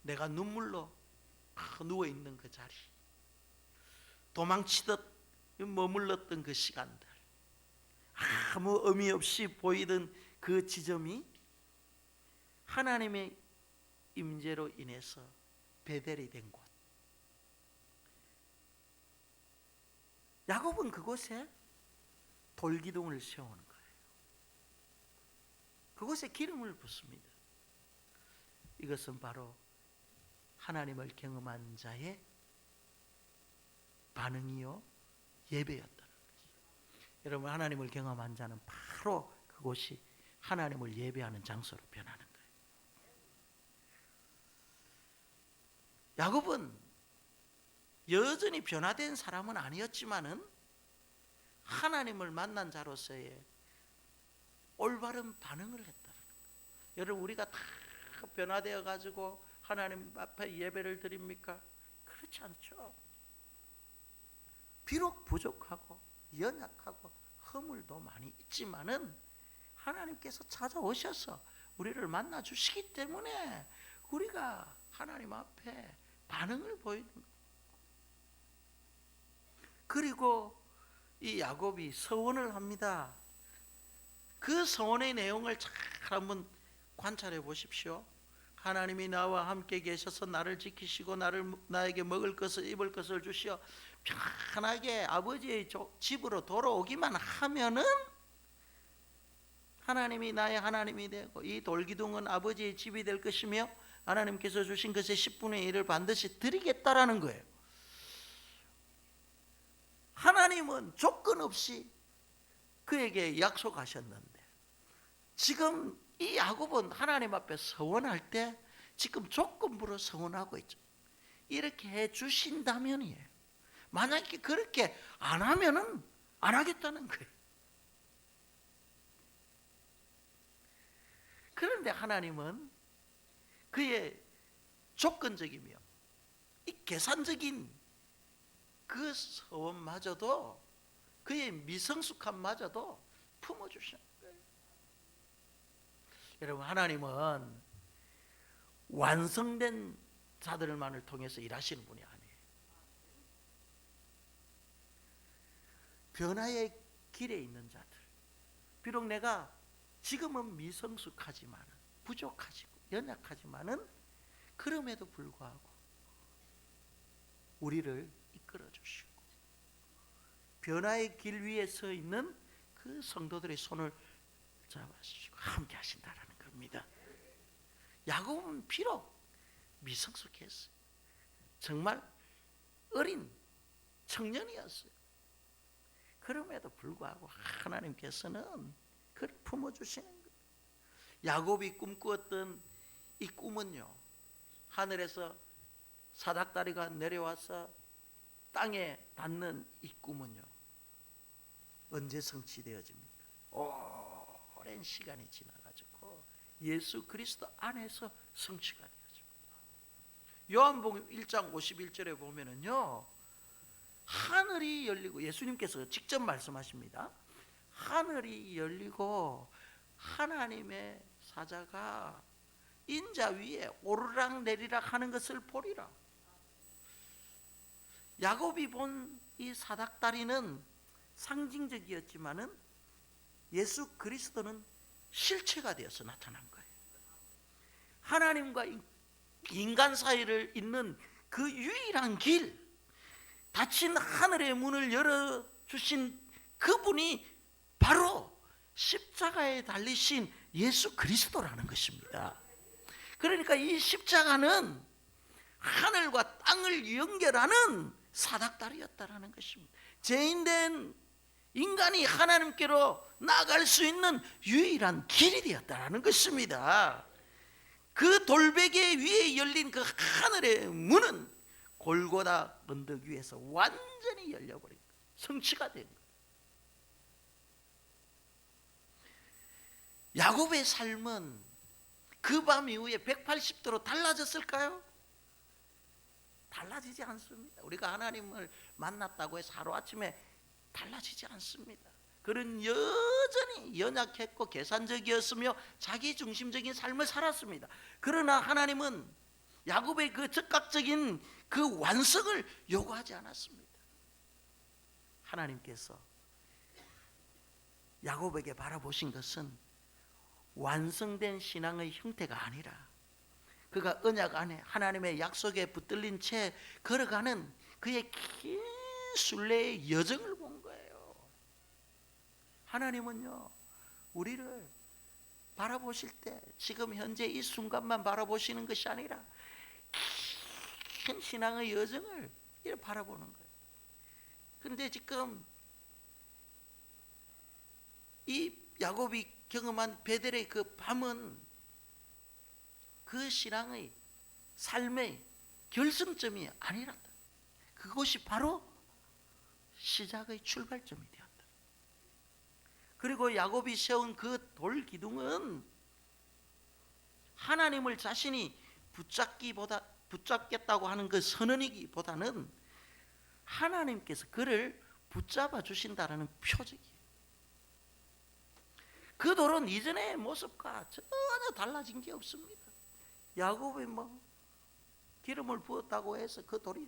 내가 눈물로 누워있는 그 자리, 도망치듯 머물렀던 그 시간들, 아무 의미 없이 보이던 그 지점이 하나님의 임재로 인해서 베델이 된 곳. 야곱은 그곳에 돌기둥을 세우는 거예요. 그곳에 기름을 붓습니다. 이것은 바로 하나님을 경험한 자의 반응이요 예배였다는 것이죠. 여러분, 하나님을 경험한 자는 바로 그곳이 하나님을 예배하는 장소로 변하는 거예요. 야곱은 여전히 변화된 사람은 아니었지만은 하나님을 만난 자로서의 올바른 반응을 했다는 거예요. 여러분, 우리가 다 변화되어 가지고 하나님 앞에 예배를 드립니까? 그렇지 않죠. 비록 부족하고 연약하고 허물도 많이 있지만은 하나님께서 찾아오셔서 우리를 만나 주시기 때문에 우리가 하나님 앞에 반응을 보이는 거예요. 그리고 이 야곱이 서원을 합니다. 그 서원의 내용을 잘 한번 관찰해 보십시오. 하나님이 나와 함께 계셔서 나를 지키시고 나에게 먹을 것을 입을 것을 주시어 편하게 아버지의 집으로 돌아오기만 하면은 하나님이 나의 하나님이 되고 이 돌기둥은 아버지의 집이 될 것이며 하나님께서 주신 것의 10분의 1을 반드시 드리겠다라는 거예요. 하나님은 조건 없이 그에게 약속하셨는데 지금 이 야곱은 하나님 앞에 서원할 때 지금 조건부로 서원하고 있죠. 이렇게 해 주신다면이에요. 만약에 그렇게 안 하면은 안 하겠다는 거예요. 그런데 하나님은 그의 조건적이며 이 계산적인 그 서원마저도, 그의 미성숙함마저도 품어주시는 거예요. 여러분, 하나님은 완성된 자들만을 통해서 일하시는 분이 아니에요. 변화의 길에 있는 자들, 비록 내가 지금은 미성숙하지만, 부족하지고 연약하지만은, 그럼에도 불구하고 우리를 이끌어 주시고 변화의 길 위에 서 있는 그 성도들의 손을 잡아주시고 함께 하신다라는 겁니다. 야곱은 비록 미성숙했어요. 정말 어린 청년이었어요. 그럼에도 불구하고 하나님께서는 그를 품어주시는 거예요. 야곱이 꿈꾸었던 이 꿈은요, 하늘에서 사닥다리가 내려와서 땅에 닿는 이 꿈은요, 언제 성취되어집니까? 오랜 시간이 지나가지고 예수 그리스도 안에서 성취가 되어집니다. 요한복음 1장 51절에 보면은요, 하늘이 열리고, 예수님께서 직접 말씀하십니다. 하늘이 열리고 하나님의 사자가 인자 위에 오르락 내리락 하는 것을 보리라. 야곱이 본 이 사닥다리는 상징적이었지만은 예수 그리스도는 실체가 되어서 나타난 거예요. 하나님과 인간 사이를 잇는 그 유일한 길, 닫힌 하늘의 문을 열어주신 그분이 바로 십자가에 달리신 예수 그리스도라는 것입니다. 그러니까 이 십자가는 하늘과 땅을 연결하는 사닥다리였다라는 것입니다. 죄인된 인간이 하나님께로 나아갈 수 있는 유일한 길이 되었다라는 것입니다. 그 돌베개 위에 열린 그 하늘의 문은 골고다 언덕 위에서 완전히 열려버린 거예요. 성취가 된 거예요. 야곱의 삶은 그 밤 이후에 180도로 달라졌을까요? 달라지지 않습니다. 우리가 하나님을 만났다고 해서 하루아침에 달라지지 않습니다. 그는 여전히 연약했고 계산적이었으며 자기중심적인 삶을 살았습니다. 그러나 하나님은 야곱의 그 즉각적인 그 완성을 요구하지 않았습니다. 하나님께서 야곱에게 바라보신 것은 완성된 신앙의 형태가 아니라 그가 언약 안에 하나님의 약속에 붙들린 채 걸어가는 그의 긴 순례의 여정을 본 거예요. 하나님은요, 우리를 바라보실 때 지금 현재 이 순간만 바라보시는 것이 아니라 긴 신앙의 여정을 이렇게 바라보는 거예요. 그런데 지금 이 야곱이 경험한 베델의 그 밤은 그 신앙의 삶의 결승점이 아니란다. 그것이 바로 시작의 출발점이 되었다. 그리고 야곱이 세운 그 돌 기둥은 하나님을 자신이 붙잡겠다고 하는 그 선언이기보다는 하나님께서 그를 붙잡아 주신다라는 표적이에요. 그 돌은 이전의 모습과 전혀 달라진 게 없습니다. 야곱이 기름을 부었다고 해서 그 돌이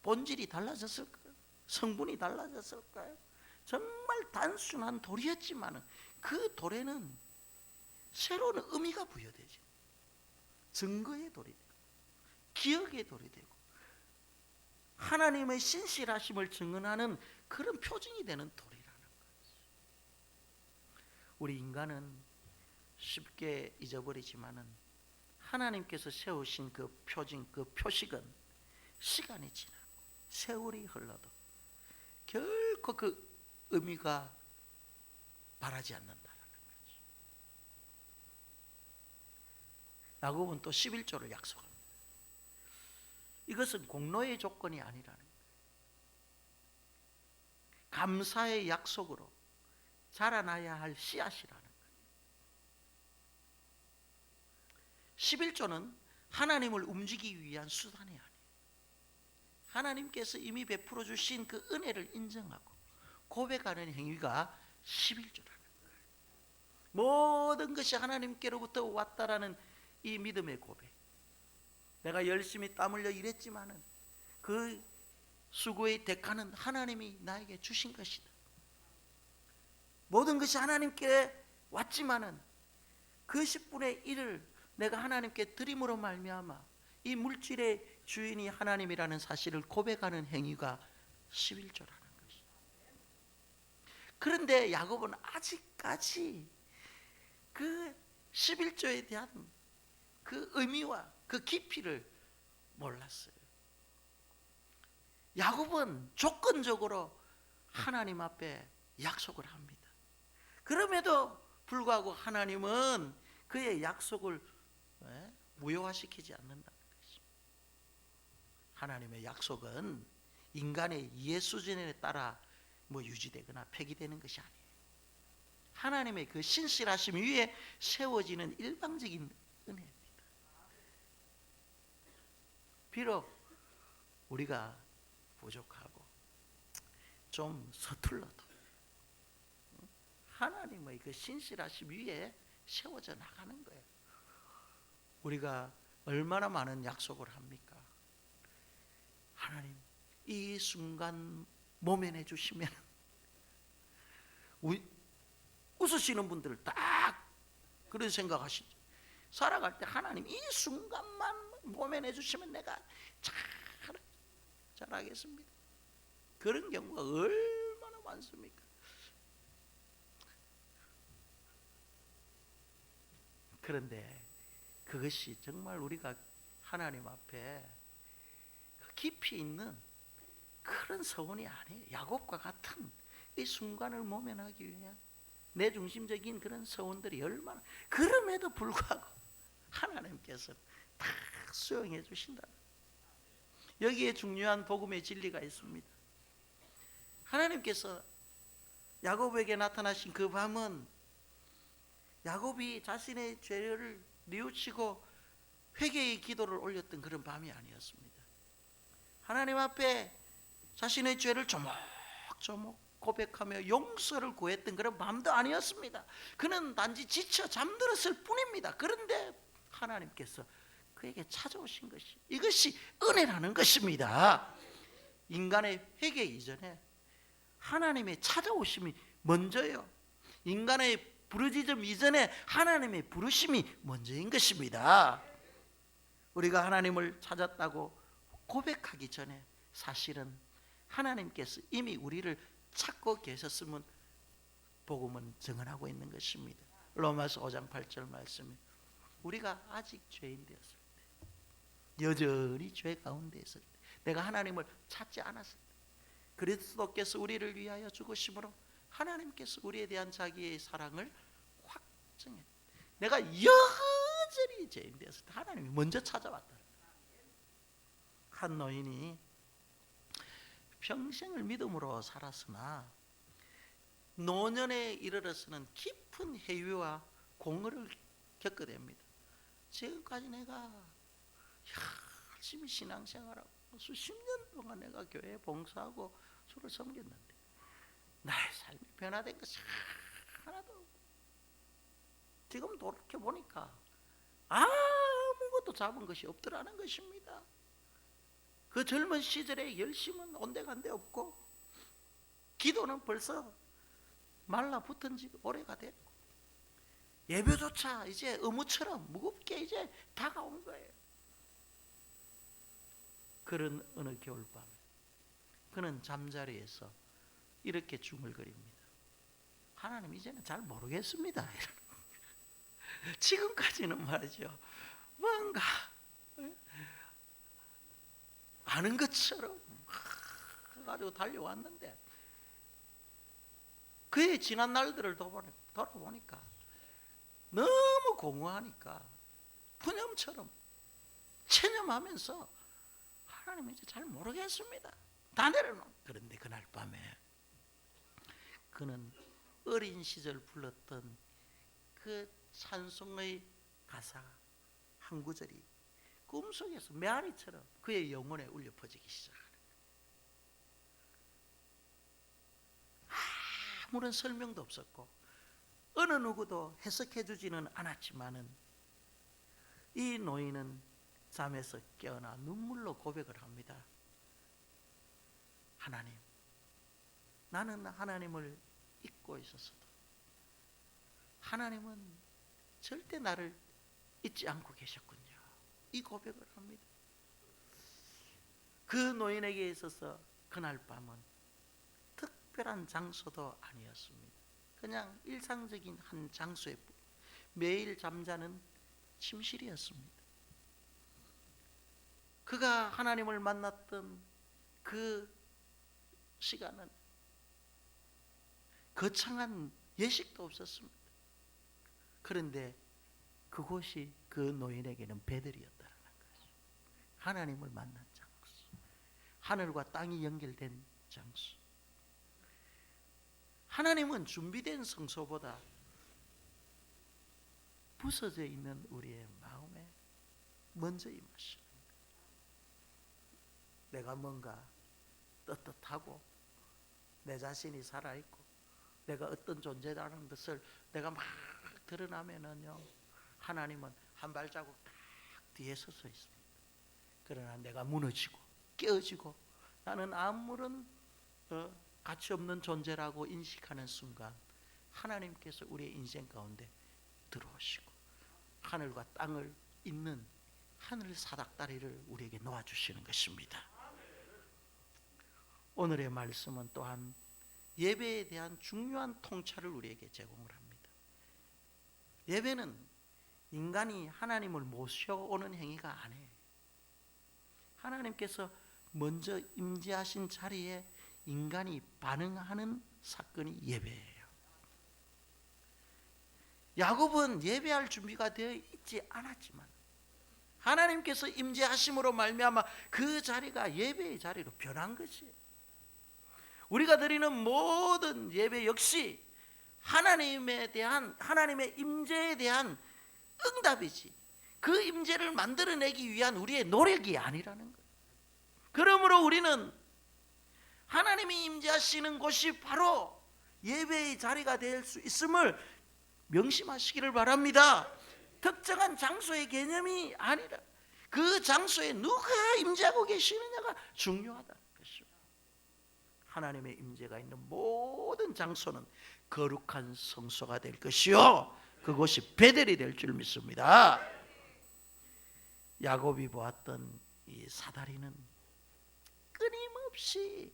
본질이 달라졌을까요? 성분이 달라졌을까요? 정말 단순한 돌이었지만 그 돌에는 새로운 의미가 부여되죠. 증거의 돌이 되고 기억의 돌이 되고 하나님의 신실하심을 증언하는 그런 표징이 되는 돌이라는 거죠. 우리 인간은 쉽게 잊어버리지만은 하나님께서 세우신 그 표징, 그 표식은 시간이 지나고 세월이 흘러도 결코 그 의미가 바라지 않는다는 거죠. 야곱은 또 11조를 약속합니다. 이것은 공로의 조건이 아니라는 거예요. 감사의 약속으로 자라나야 할 씨앗이라는 거예요. 11조는 하나님을 움직이기 위한 수단이 아니에요. 하나님께서 이미 베풀어 주신 그 은혜를 인정하고 고백하는 행위가 11조라는 거예요. 모든 것이 하나님께로부터 왔다라는 이 믿음의 고백. 내가 열심히 땀 흘려 일했지만은 그 수고의 대가는 하나님이 나에게 주신 것이다. 모든 것이 하나님께 왔지만은 그 10분의 1을 내가 하나님께 드림으로 말미암아 이 물질의 주인이 하나님이라는 사실을 고백하는 행위가 11조라는 것이다. 그런데 야곱은 아직까지 그 11조에 대한 그 의미와 그 깊이를 몰랐어요. 야곱은 조건적으로 하나님 앞에 약속을 합니다. 그럼에도 불구하고 하나님은 그의 약속을 무효화시키지 않는다는 것입니다. 하나님의 약속은 인간의 이해 수준에 따라 유지되거나 폐기되는 것이 아니에요. 하나님의 그 신실하심 위에 세워지는 일방적인 은혜입니다. 비록 우리가 부족하고 좀 서툴러도 하나님의 그 신실하심 위에 세워져 나가는 거예요. 우리가 얼마나 많은 약속을 합니까? 하나님, 이 순간 모면해 주시면, 웃으시는 분들 딱 그런 생각하시죠. 살아갈 때 하나님 이 순간만 모면해 주시면 내가 잘하겠습니다. 그런 경우가 얼마나 많습니까? 그런데 그것이 정말 우리가 하나님 앞에 깊이 있는 그런 서원이 아니에요. 야곱과 같은 이 순간을 모면하기 위한 내 중심적인 그런 서원들이 얼마나, 그럼에도 불구하고 하나님께서 다 수용해 주신다. 여기에 중요한 복음의 진리가 있습니다. 하나님께서 야곱에게 나타나신 그 밤은 야곱이 자신의 죄를 뉘우치고 회개의 기도를 올렸던 그런 밤이 아니었습니다. 하나님 앞에 자신의 죄를 조목조목 고백하며 용서를 구했던 그런 밤도 아니었습니다. 그는 단지 지쳐 잠들었을 뿐입니다. 그런데 하나님께서 그에게 찾아오신 것이, 이것이 은혜라는 것입니다. 인간의 회개 이전에 하나님의 찾아오심이 먼저요. 인간의 부르짖음 이전에 하나님의 부르심이 먼저인 것입니다. 우리가 하나님을 찾았다고 고백하기 전에 사실은 하나님께서 이미 우리를 찾고 계셨음은 복음은 증언하고 있는 것입니다. 로마서 5장 8절 말씀이, 우리가 아직 죄인 되었을 때, 여전히 죄 가운데 있을 때, 내가 하나님을 찾지 않았을 때, 그리스도께서 우리를 위하여 죽으심으로 하나님께서 우리에 대한 자기의 사랑을 확증해, 내가 여전히 죄인 되었을 때 하나님이 먼저 찾아왔다. 한 노인이 평생을 믿음으로 살았으나 노년에 이르러서는 깊은 해유와 공허를 겪게 됩니다. 지금까지 내가 열심히 신앙생활하고 수십 년 동안 내가 교회에 봉사하고 주를 섬겼는데 나의 삶이 변화된 것이 하나도 없고, 지금 돌이켜보니까 아무것도 잡은 것이 없더라는 것입니다. 그 젊은 시절의 열심은 온데간데 없고, 기도는 벌써 말라붙은 지 오래가 됐고, 예배조차 이제 의무처럼 무겁게 이제 다가온 거예요. 그런 어느 겨울밤에 그는 잠자리에서 이렇게 중얼거립니다. 하나님, 이제는 잘 모르겠습니다. 지금까지는 말이죠, 뭔가 아는 것처럼 가지고 달려왔는데, 그의 지난 날들을 돌아보니까 너무 공허하니까 푸념처럼 체념하면서 하나님, 이제 잘 모르겠습니다, 다 내려놓은. 그런데 그날 밤에 그는 어린 시절 불렀던 그 찬송의 가사 한 구절이 꿈속에서 메아리처럼 그의 영혼에 울려 퍼지기 시작하는 거예요. 아무런 설명도 없었고 어느 누구도 해석해 주지는 않았지만은 이 노인은 잠에서 깨어나 눈물로 고백을 합니다. 하나님, 나는 하나님을 잊고 있었어도 하나님은 절대 나를 잊지 않고 계셨군요. 이 고백을 합니다. 그 노인에게 있어서 그날 밤은 특별한 장소도 아니었습니다. 그냥 일상적인 한 장소에 매일 잠자는 침실이었습니다. 그가 하나님을 만났던 그 시간은 거창한 예식도 없었습니다. 그런데 그곳이 그 노인에게는 베들이었다는 것이죠. 하나님을 만난 장소, 하늘과 땅이 연결된 장소. 하나님은 준비된 성소보다 부서져 있는 우리의 마음에 먼저 임하시는 거예요. 내가 뭔가 떳떳하고 내 자신이 살아있고 내가 어떤 존재라는 것을 내가 막 드러나면은요, 하나님은 한 발자국 딱 뒤에 서서 있습니다. 그러나 내가 무너지고 깨어지고 나는 아무런 가치 없는 존재라고 인식하는 순간 하나님께서 우리의 인생 가운데 들어오시고 하늘과 땅을 잇는 하늘 사닥다리를 우리에게 놓아주시는 것입니다. 오늘의 말씀은 또한 예배에 대한 중요한 통찰을 우리에게 제공을 합니다. 예배는 인간이 하나님을 모셔오는 행위가 아니에요. 하나님께서 먼저 임재하신 자리에 인간이 반응하는 사건이 예배예요. 야곱은 예배할 준비가 되어 있지 않았지만 하나님께서 임재하심으로 말미암아 그 자리가 예배의 자리로 변한 것이에요. 우리가 드리는 모든 예배 역시 하나님의 임재에 대한 응답이지 그 임재를 만들어내기 위한 우리의 노력이 아니라는 거예요. 그러므로 우리는 하나님이 임재하시는 곳이 바로 예배의 자리가 될 수 있음을 명심하시기를 바랍니다. 특정한 장소의 개념이 아니라 그 장소에 누가 임재하고 계시느냐가 중요하다는 것입니다. 하나님의 임재가 있는 모든 장소는 거룩한 성소가 될 것이요 그곳이 베델이 될 줄 믿습니다. 야곱이 보았던 이 사다리는 끊임없이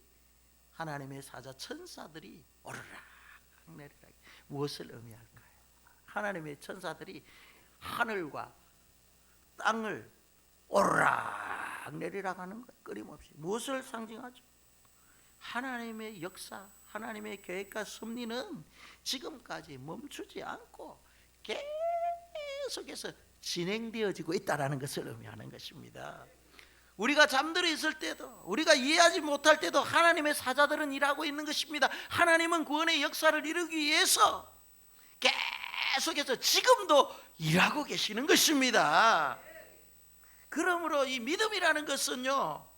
하나님의 사자 천사들이 오르락 내리락 무엇을 의미할까요? 하나님의 천사들이 하늘과 땅을 오르락 내리락 하는 것 끊임없이 무엇을 상징하죠? 하나님의 역사, 하나님의 계획과 섭리는 지금까지 멈추지 않고 계속해서 진행되어지고 있다는 것을 의미하는 것입니다. 우리가 잠들어 있을 때도 우리가 이해하지 못할 때도 하나님의 사자들은 일하고 있는 것입니다. 하나님은 구원의 역사를 이루기 위해서 계속해서 지금도 일하고 계시는 것입니다. 그러므로 이 믿음이라는 것은요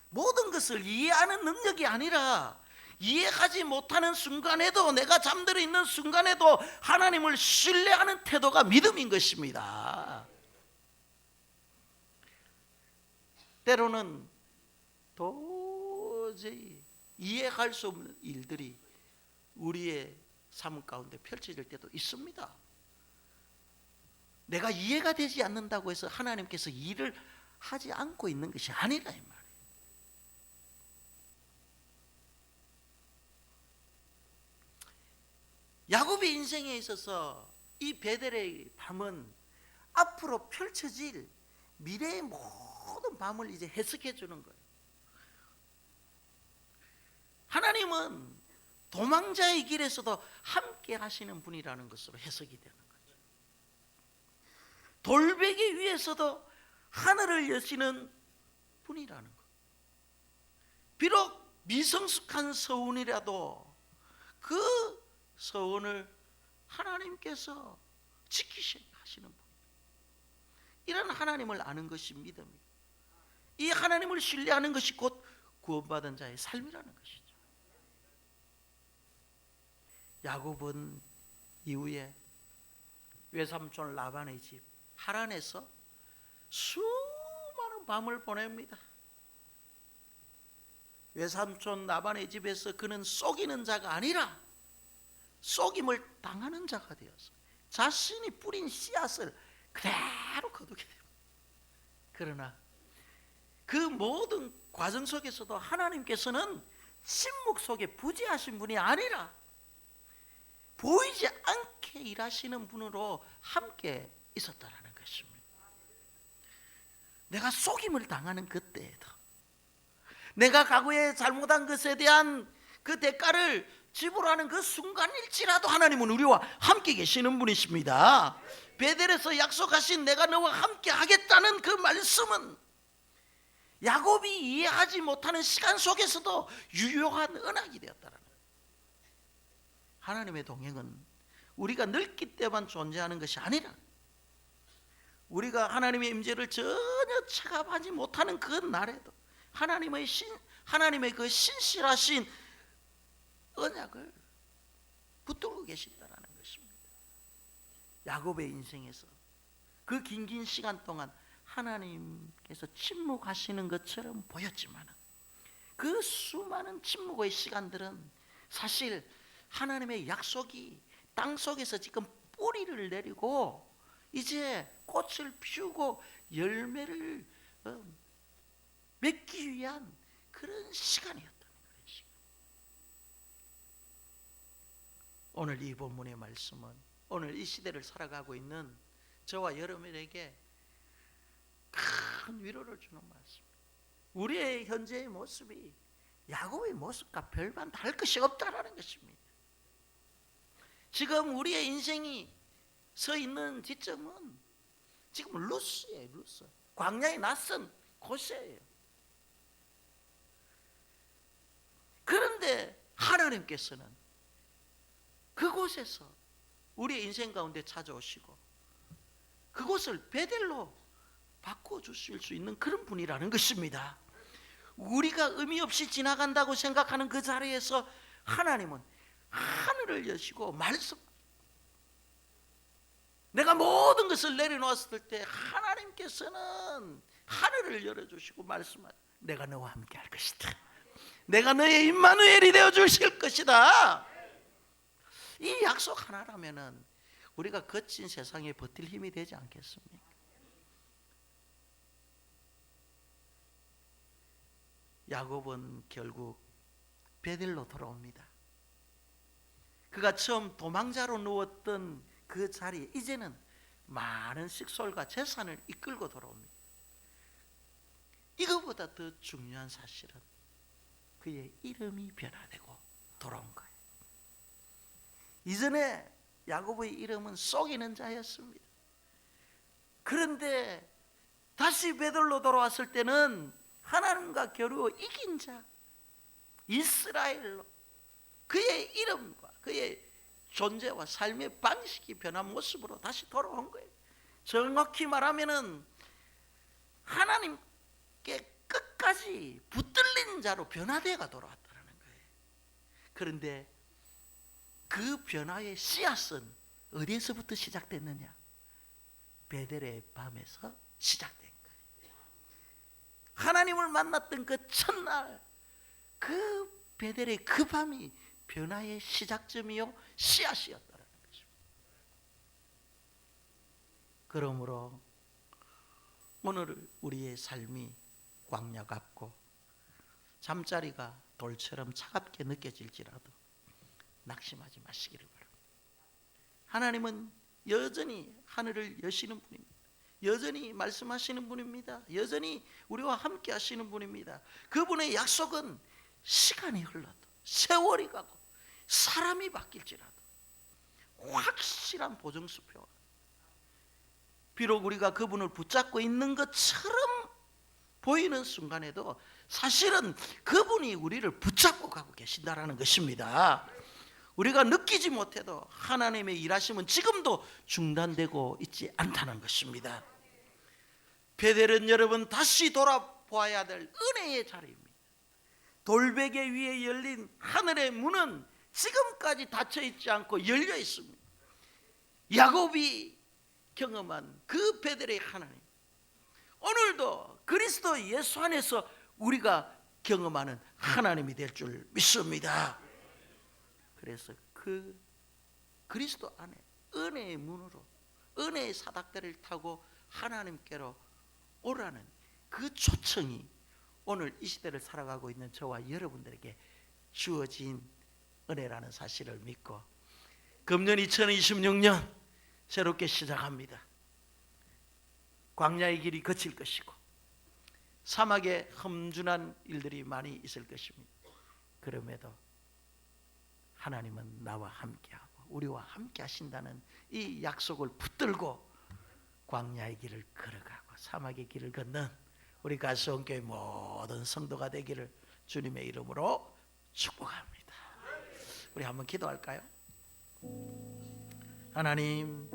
모든 것을 이해하는 능력이 아니라 이해하지 못하는 순간에도 내가 잠들어 있는 순간에도 하나님을 신뢰하는 태도가 믿음인 것입니다. 때로는 도저히 이해할 수 없는 일들이 우리의 삶 가운데 펼쳐질 때도 있습니다. 내가 이해가 되지 않는다고 해서 하나님께서 일을 하지 않고 있는 것이 아니라 이 말이에요. 야곱의 인생에 있어서 이 베델의 밤은 앞으로 펼쳐질 미래의 모든 밤을 이제 해석해 주는 거예요. 하나님은 도망자의 길에서도 함께 하시는 분이라는 것으로 해석이 되는 거죠. 돌베개 위에서도 하늘을 여시는 분이라는 것. 비록 미성숙한 서운이라도 그 서원을 하나님께서 지키시는 분. 이런 하나님을 아는 것이 믿음이에요. 이 하나님을 신뢰하는 것이 곧 구원받은 자의 삶이라는 것이죠. 야곱은 이후에 외삼촌 라반의 집 하란에서 수많은 밤을 보냅니다. 외삼촌 라반의 집에서 그는 속이는 자가 아니라 속임을 당하는 자가 되어서 자신이 뿌린 씨앗을 그대로 거두게 됩니다. 그러나 그 모든 과정 속에서도 하나님께서는 침묵 속에 부재하신 분이 아니라 보이지 않게 일하시는 분으로 함께 있었다라는 것입니다. 내가 속임을 당하는 그때에도, 내가 과거에 잘못한 것에 대한 그 대가를 지불하는 그 순간일지라도 하나님은 우리와 함께 계시는 분이십니다. 베델에서 약속하신 내가 너와 함께 하겠다는 그 말씀은 야곱이 이해하지 못하는 시간 속에서도 유효한 언약이 되었다는 거예요. 하나님의 동행은 우리가 늙기 때만 존재하는 것이 아니라 우리가 하나님의 임재를 전혀 체감하지 못하는 그 날에도 하나님의 그 신실하신 언약을 붙들고 계신다라는 것입니다. 야곱의 인생에서 그 긴 시간 동안 하나님께서 침묵하시는 것처럼 보였지만 그 수많은 침묵의 시간들은 사실 하나님의 약속이 땅 속에서 지금 뿌리를 내리고 이제 꽃을 피우고 열매를 맺기 위한 그런 시간이었다는 것이죠. 오늘 이 본문의 말씀은 오늘 이 시대를 살아가고 있는 저와 여러분에게 큰 위로를 주는 말씀입니다. 우리의 현재의 모습이 야곱의 모습과 별반 다를 것이 없다라는 것입니다. 지금 우리의 인생이 서 있는 지점은 지금 루스예요. 루스. 광야의 낯선 곳이에요. 그런데 하나님께서는 그곳에서 우리의 인생 가운데 찾아오시고 그곳을 베델로 바꿔주실 수 있는 그런 분이라는 것입니다. 우리가 의미 없이 지나간다고 생각하는 그 자리에서 하나님은 하늘을 여시고 말씀, 내가 모든 것을 내려놓았을 때 하나님께서는 하늘을 열어주시고 말씀하시고 내가 너와 함께 할 것이다. 내가 너의 임마누엘이 되어 주실 것이다. 이 약속 하나라면은 우리가 거친 세상에 버틸 힘이 되지 않겠습니까? 야곱은 결국 베델로 돌아옵니다. 그가 처음 도망자로 누웠던 그 자리에 이제는 많은 식솔과 재산을 이끌고 돌아옵니다. 이거보다 더 중요한 사실은 그의 이름이 변화되고 돌아온 거예요. 이전에 야곱의 이름은 속이는 자였습니다. 그런데 다시 베들로 돌아왔을 때는 하나님과 겨루어 이긴 자, 이스라엘로 그의 이름과 그의 존재와 삶의 방식이 변한 모습으로 다시 돌아온 거예요. 정확히 말하면은 하나님께 끝까지 붙들린 자로 변화되어가 돌아왔다는 거예요. 그런데 그 변화의 씨앗은 어디에서부터 시작됐느냐? 베델의 밤에서 시작된 거예요. 하나님을 만났던 그 첫날 그 베델의 그 밤이 변화의 시작점이요 씨앗이었다는 거죠. 그러므로 오늘 우리의 삶이 광야 같고 잠자리가 돌처럼 차갑게 느껴질지라도 낙심하지 마시기를 바랍니다. 하나님은 여전히 하늘을 여시는 분입니다. 여전히 말씀하시는 분입니다. 여전히 우리와 함께 하시는 분입니다. 그분의 약속은 시간이 흘러도 세월이 가고 사람이 바뀔지라도 확실한 보증수표가, 비록 우리가 그분을 붙잡고 있는 것처럼 보이는 순간에도 사실은 그분이 우리를 붙잡고 가고 계신다라는 것입니다. 우리가 느끼지 못해도 하나님의 일하심은 지금도 중단되고 있지 않다는 것입니다. 베델은 여러분 다시 돌아보아야 될 은혜의 자리입니다. 돌베개 위에 열린 하늘의 문은 지금까지 닫혀 있지 않고 열려 있습니다. 야곱이 경험한 그 베델의 하나님, 오늘도 그리스도 예수 안에서 우리가 경험하는 하나님이 될 줄 믿습니다. 그래서 그 그리스도 안에 은혜의 문으로, 은혜의 사닥다리를 타고 하나님께로 오라는 그 초청이 오늘 이 시대를 살아가고 있는 저와 여러분들에게 주어진 은혜라는 사실을 믿고, 금년 2026년 새롭게 시작합니다. 광야의 길이 거칠 것이고 사막에 험준한 일들이 많이 있을 것입니다. 그럼에도 하나님은 나와 함께하고 우리와 함께 하신다는 이 약속을 붙들고 광야의 길을 걸어가고 사막의 길을 걷는 우리 가수원교회 모든 성도가 되기를 주님의 이름으로 축복합니다. 우리 한번 기도할까요? 하나님,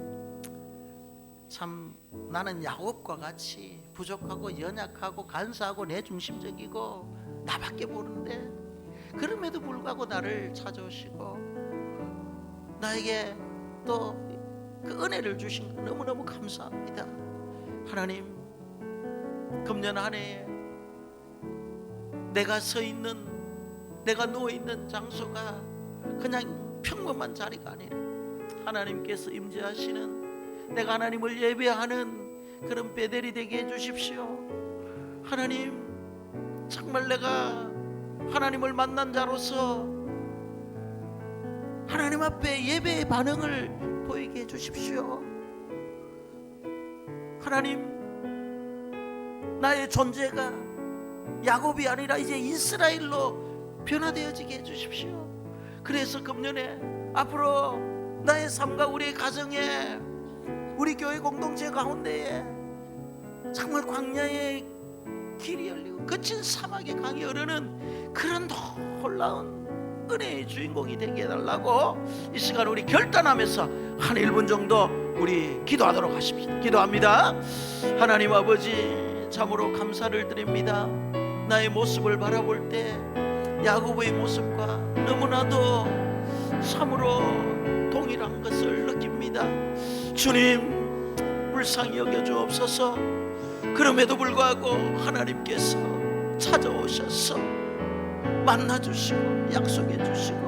참 나는 야곱과 같이 부족하고 연약하고 간사하고 내 중심적이고 나밖에 모르는데, 그럼에도 불구하고 나를 찾아오시고 나에게 또 그 은혜를 주신 거 너무너무 감사합니다. 하나님, 금년 한 해에 내가 서 있는, 내가 누워 있는 장소가 그냥 평범한 자리가 아니라 하나님께서 임재하시는, 내가 하나님을 예배하는 그런 베델이 되게 해주십시오. 하나님, 정말 내가 하나님을 만난 자로서 하나님 앞에 예배의 반응을 보이게 해주십시오. 하나님, 나의 존재가 야곱이 아니라 이제 이스라엘로 변화되어지게 해주십시오. 그래서 금년에 앞으로 나의 삶과 우리의 가정에, 우리 교회 공동체 가운데에 정말 광야의 길이 열리고 거친 사막의 강이 흐르는 그런 놀라운 은혜의 주인공이 되게 해달라고 이 시간 우리 결단하면서 한 1분 정도 우리 기도하도록 하십시다. 기도합니다. 하나님 아버지, 참으로 감사를 드립니다. 나의 모습을 바라볼 때 야곱의 모습과 너무나도 참으로 동일한 것을 느낍니다. 주님, 불쌍히 여겨주옵소서. 그럼에도 불구하고 하나님께서 찾아오셔서 만나주시고 약속해주시고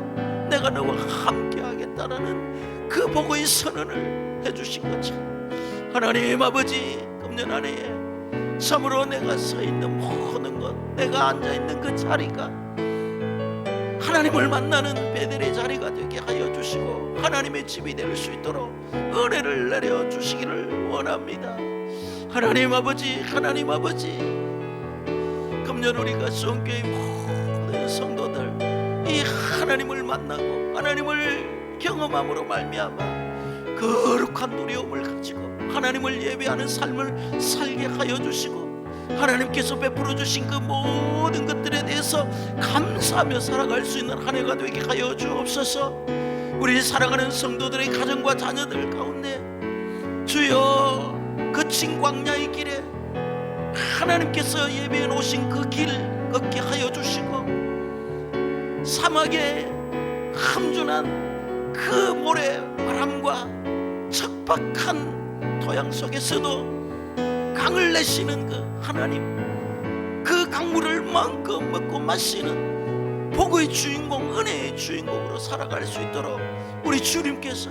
내가 너와 함께 하겠다라는 그 복의 선언을 해주신 것처럼, 하나님 아버지, 금년 한 해에 참으로 내가 서 있는 모든 것, 내가 앉아있는 그 자리가 하나님을 만나는 베델의 자리가 되게 하여 주시고 하나님의 집이 될 수 있도록 은혜를 내려주시기를 원합니다. 하나님 아버지, 하나님 아버지, 금년 우리가 수원교회 모든 성도들 이 하나님을 만나고 하나님을 경험함으로 말미암아 거룩한 두려움을 가지고 하나님을 예배하는 삶을 살게 하여 주시고 하나님께서 베풀어 주신 그 모든 것들에 대해서 감사하며 살아갈 수 있는 한 해가 되게 하여 주옵소서. 우리 사랑하는 성도들의 가정과 자녀들 가운데 주여, 거친 광야의 길에 하나님께서 예배해 놓으신 그 길 걷게 하여 주시고 사막의 험준한 그 모래 바람과 척박한 토양 속에서도 강을 내시는 그 하나님, 그 강물을 마음껏 먹고 마시는 복의 주인공, 은혜의 주인공으로 살아갈 수 있도록 우리 주님께서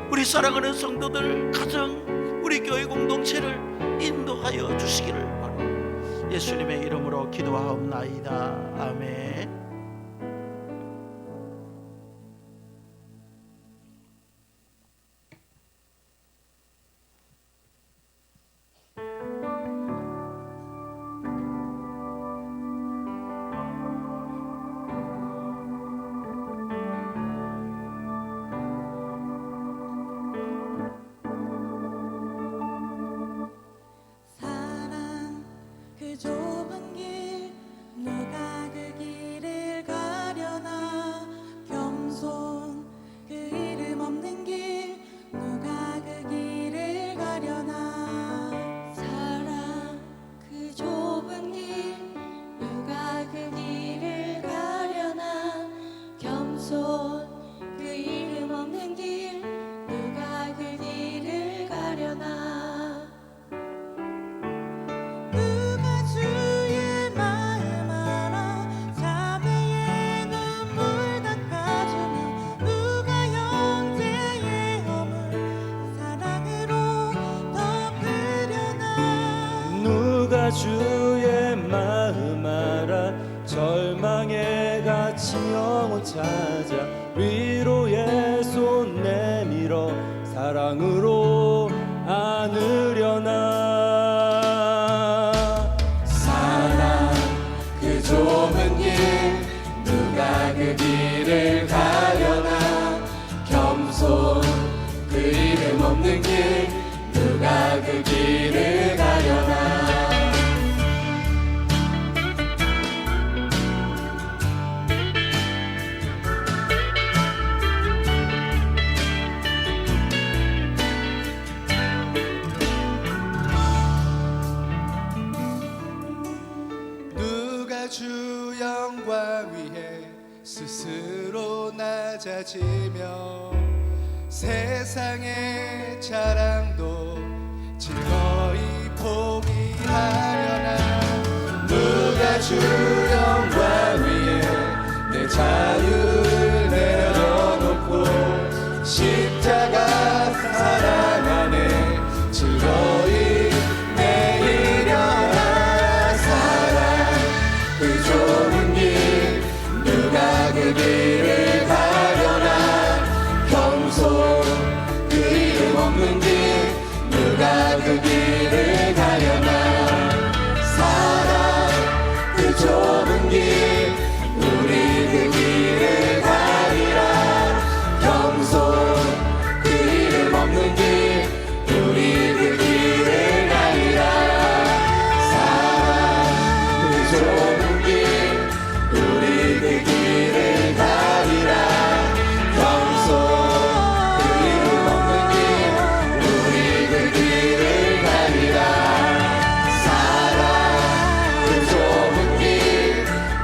우리 사랑하는 성도들 가정, 우리 교회 공동체를 인도하여 주시기를 바라옵니다. 예수님의 이름으로 기도하옵나이다. 아멘. 그 좁은 길 누가 그 길을 가려나, 겸손 그 이름 없는 길 누가 그 길을 가려나, 사랑 그 좁은 길 누가 그 길을 가려나, 겸손 찾아 위로의 손 내밀어 사랑으로 안으려나. 사랑 그 좁은 길 누가 그 길을 가려나. 겸손 그 이름 없는 길 누가 그 길을 가려나. 누가 주 영광 위해 스스로 낮아지며 세상의 자랑도 즐거이 포기하려나. 누가 주 영광 위해 내 자유를 내려놓고 십자가 사랑 안에 즐거이 내리려나. 사랑 그 좁은 길 누가 그 길을 가려나. 겸손 그 이름 없는 길 누가 그 길을 가려나. 사랑 그 좁은 길 우리 그 길을 가리라. 겸손 그 이름 없는 길 우리 그 길을 가리라. 사랑 그 좁은 길 우리 그 길을 가리라. 겸손 그 이름 없는 길 우리 그 길을 가리라. 사랑 그 좁은 길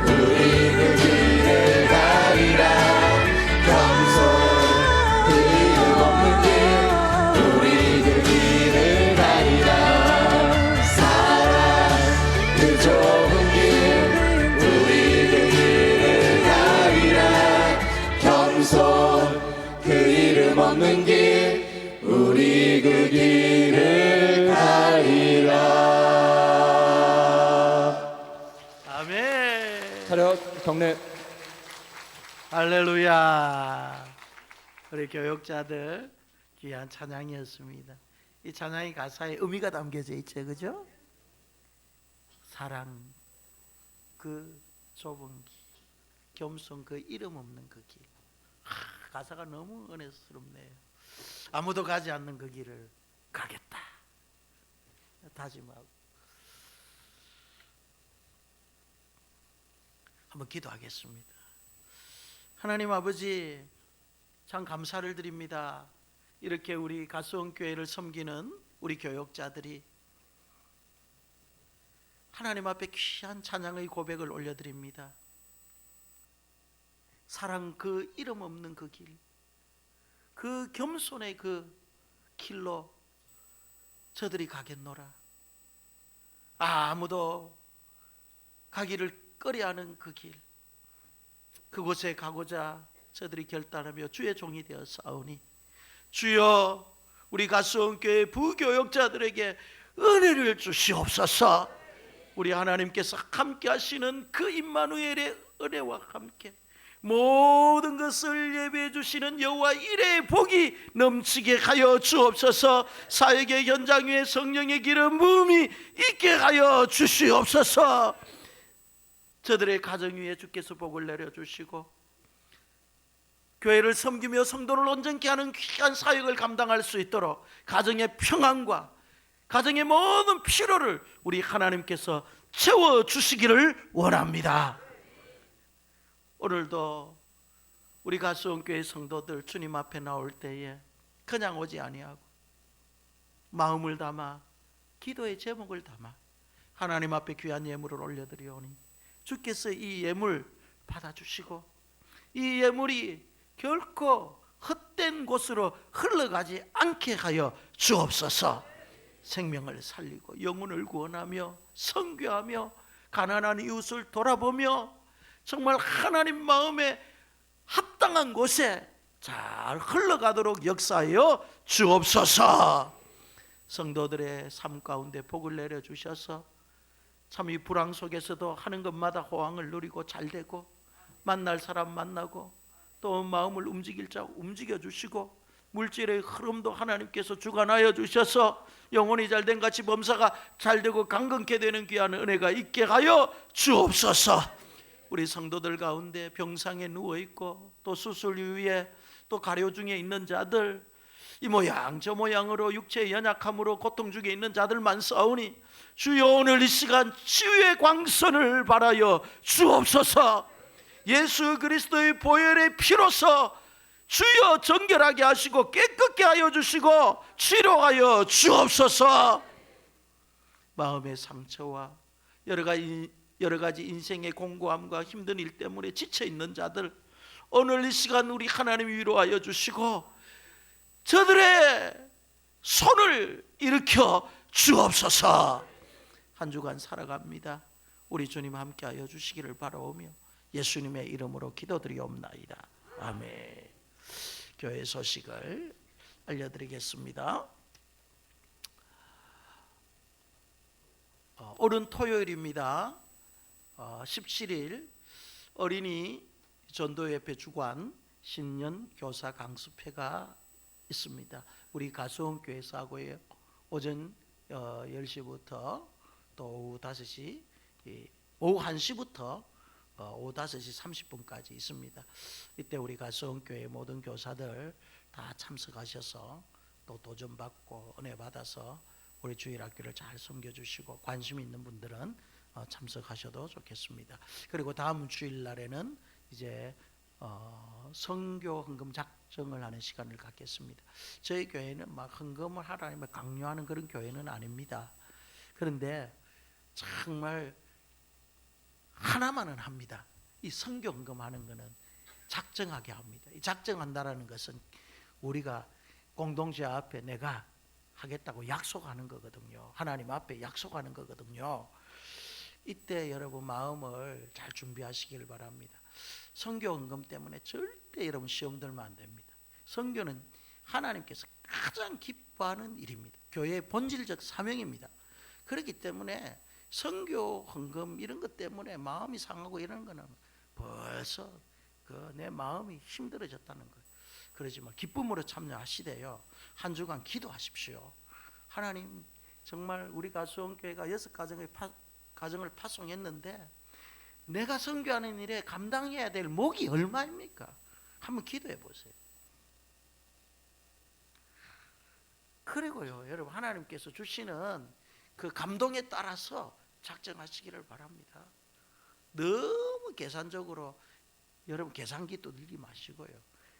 우리 그 길을 가리라. 겸손 그 이름 없는 길 우리 그 길을 가리라. 사랑 그 좁은 길 우리 그 길을 가리라. 겸손 그 이름 없는 길 우리 그 길을 가리라. 아멘. 차렷 경례. 할렐루야. 우리 교역자들 귀한 찬양이었습니다. 이 찬양의 가사에 의미가 담겨져 있죠, 그죠? 사랑 그 좁은 길, 겸손 그 이름 없는 그 길. 가사가 너무 은혜스럽네요. 아무도 가지 않는 그 길을 가겠다 다짐하고 한번 기도하겠습니다. 하나님 아버지, 참 감사를 드립니다. 이렇게 우리 가수원교회를 섬기는 우리 교역자들이 하나님 앞에 귀한 찬양의 고백을 올려드립니다. 사랑 그 이름 없는 그 길, 그 겸손의 그 길로 저들이 가겠노라. 아무도 가기를 꺼려하는 그 길, 그곳에 가고자 저들이 결단하며 주의 종이 되어 싸우니 주여, 우리 가수원교회 부교역자들에게 은혜를 주시옵소서. 우리 하나님께서 함께 하시는 그 임마누엘의 은혜와 함께 모든 것을 예배해 주시는 여호와 이레의 복이 넘치게 하여 주옵소서. 사역의 현장 위에 성령의 기름 부음이 있게 하여 주시옵소서. 저들의 가정 위에 주께서 복을 내려주시고 교회를 섬기며 성도를 온전케 하는 귀한 사역을 감당할 수 있도록 가정의 평안과 가정의 모든 필요를 우리 하나님께서 채워주시기를 원합니다. 오늘도 우리 가수원교회 성도들 주님 앞에 나올 때에 그냥 오지 아니하고 마음을 담아 기도의 제목을 담아 하나님 앞에 귀한 예물을 올려드리오니 주께서 이 예물 받아주시고 이 예물이 결코 헛된 곳으로 흘러가지 않게 하여 주옵소서. 생명을 살리고 영혼을 구원하며 선교하며 가난한 이웃을 돌아보며 정말 하나님 마음에 합당한 곳에 잘 흘러가도록 역사하여 주옵소서. 성도들의 삶 가운데 복을 내려주셔서 참 이 불황 속에서도 하는 것마다 호황을 누리고 잘되고 만날 사람 만나고 또 마음을 움직일 자 움직여 주시고 물질의 흐름도 하나님께서 주관하여 주셔서 영혼이 잘된 같이 범사가 잘되고 강건케 되는 귀한 은혜가 있게 하여 주옵소서. 우리 성도들 가운데 병상에 누워있고 또 수술 이후에 또 가려 중에 있는 자들, 이 모양 저 모양으로 육체의 연약함으로 고통 중에 있는 자들 많사오니 주여 오늘 이 시간 치유의 광선을 바라여 주옵소서. 예수 그리스도의 보혈의 피로서 주여 정결하게 하시고 깨끗게 하여 주시고 치료하여 주옵소서. 마음의 상처와 여러 가지 인생의 공고함과 힘든 일 때문에 지쳐 있는 자들, 오늘 이 시간 우리 하나님 위로하여 주시고 저들의 손을 일으켜 주옵소서. 한 주간 살아갑니다. 우리 주님 함께하여 주시기를 바라오며 예수님의 이름으로 기도드리옵나이다. 아멘. 교회 소식을 알려드리겠습니다. 오는 토요일입니다. 17일 어린이 전도협회 주관 신년 교사 강습회가 있습니다. 우리 가수원교회에서 하고요. 오전 10시부터 또 오후 5시, 오후 1시부터 오후 5시 30분까지 있습니다. 이때 우리 가수원교회 모든 교사들 다 참석하셔서 또 도전받고 은혜 받아서 우리 주일학교를 잘 섬겨주시고 관심 있는 분들은 참석하셔도 좋겠습니다. 그리고 다음 주일날에는 이제 선교 헌금 작정을 하는 시간을 갖겠습니다. 저희 교회는 막 헌금을 하라는 강요하는 그런 교회는 아닙니다. 그런데 정말 하나만은 합니다. 이 선교 헌금하는 것은 작정하게 합니다. 이 작정한다라는 것은 우리가 공동체 앞에 내가 하겠다고 약속하는 거거든요. 하나님 앞에 약속하는 거거든요. 이때 여러분 마음을 잘 준비하시길 바랍니다. 선교 헌금 때문에 절대 여러분 시험 들면 안 됩니다. 선교는 하나님께서 가장 기뻐하는 일입니다. 교회의 본질적 사명입니다. 그렇기 때문에 선교 헌금 이런 것 때문에 마음이 상하고 이런 거는 벌써 내 마음이 힘들어졌다는 거예요. 그러지만 기쁨으로 참여하시되요. 한 주간 기도하십시오. 하나님 정말 우리 가수원교회가 6가정을 파송했는데 내가 선교하는 일에 감당해야 될 목이 얼마입니까? 한번 기도해 보세요. 그리고요 여러분 하나님께서 주시는 그 감동에 따라서 작정하시기를 바랍니다. 너무 계산적으로 여러분 계산기도 들지 마시고요.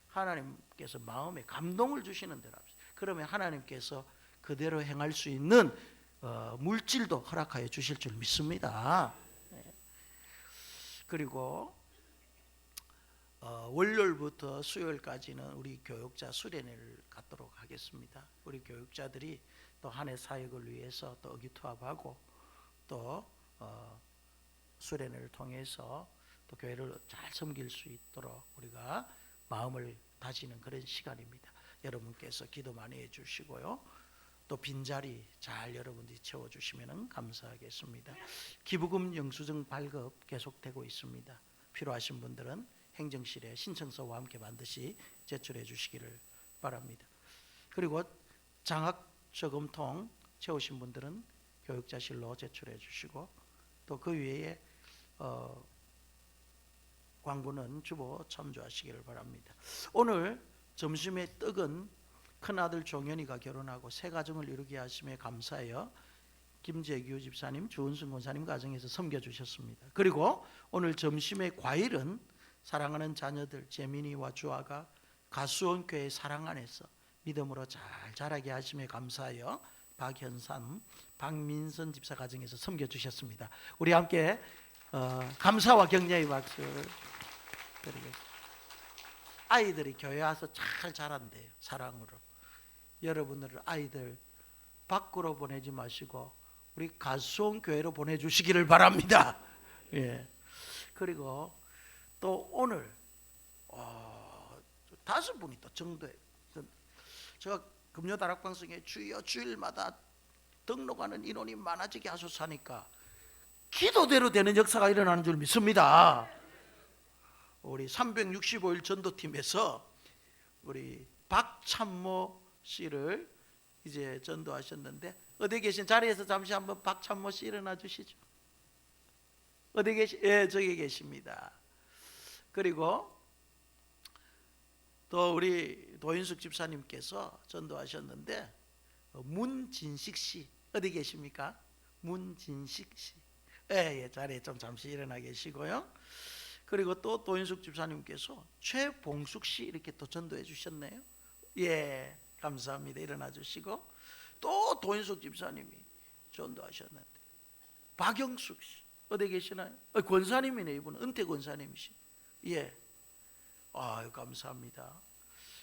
하나님께서 마음에 감동을 주시는 대로 합시다. 그러면 하나님께서 그대로 행할 수 있는 물질도 허락하여 주실 줄 믿습니다. 그리고 월요일부터 수요일까지는 우리 교육자 수련회를 갖도록 하겠습니다. 우리 교육자들이 또 한 해 사역을 위해서 또 의기투합하고 또 수련회를 통해서 또 교회를 잘 섬길 수 있도록 우리가 마음을 다지는 그런 시간입니다. 여러분께서 기도 많이 해주시고요. 또 빈자리 잘 여러분들이 채워주시면 감사하겠습니다. 기부금 영수증 발급 계속되고 있습니다. 필요하신 분들은 행정실에 신청서와 함께 반드시 제출해 주시기를 바랍니다. 그리고 장학저금통 채우신 분들은 교육자실로 제출해 주시고 또 그 외에 광고는 주보 참조하시기를 바랍니다. 오늘 점심의 떡은 큰아들 종현이가 결혼하고 새 가정을 이루게 하심에 감사하여 김재규 집사님, 주은순 권사님 가정에서 섬겨주셨습니다. 그리고 오늘 점심의 과일은 사랑하는 자녀들 재민이와 주아가 가수원교회 사랑 안에서 믿음으로 잘 자라게 하심에 감사하여 박현삼, 박민선 집사 가정에서 섬겨주셨습니다. 우리 함께 감사와 격려의 박수 드리겠습니다. 아이들이 교회 와서 잘 자란대요. 사랑으로. 여러분들 아이들 밖으로 보내지 마시고 우리 가수원 교회로 보내주시기를 바랍니다. 예. 그리고 또 오늘 5분이 또 정도에 제가 금요 다락방송에 주여 주일마다 등록하는 인원이 많아지게 하소서 하니까 기도대로 되는 역사가 일어나는 줄 믿습니다. 우리 365일 전도팀에서 우리 박찬모 씨를 이제 전도하셨는데, 어디 계신 자리에서 잠시 한번 박찬모 씨 일어나 주시죠. 어디 계시? 예, 저기 계십니다. 그리고 또 우리 도인숙 집사님께서 전도하셨는데, 문진식 씨 어디 계십니까? 문진식 씨, 예, 자리에 좀 잠시 일어나 계시고요. 그리고 또 도인숙 집사님께서 최봉숙 씨 이렇게 또 전도해 주셨네요. 예, 감사합니다. 일어나 주시고, 또 도인숙 집사님이 전도하셨는데, 박영숙 씨 어디 계시나요? 권사님이네, 이분은 은퇴 권사님이시. 예, 아유, 감사합니다.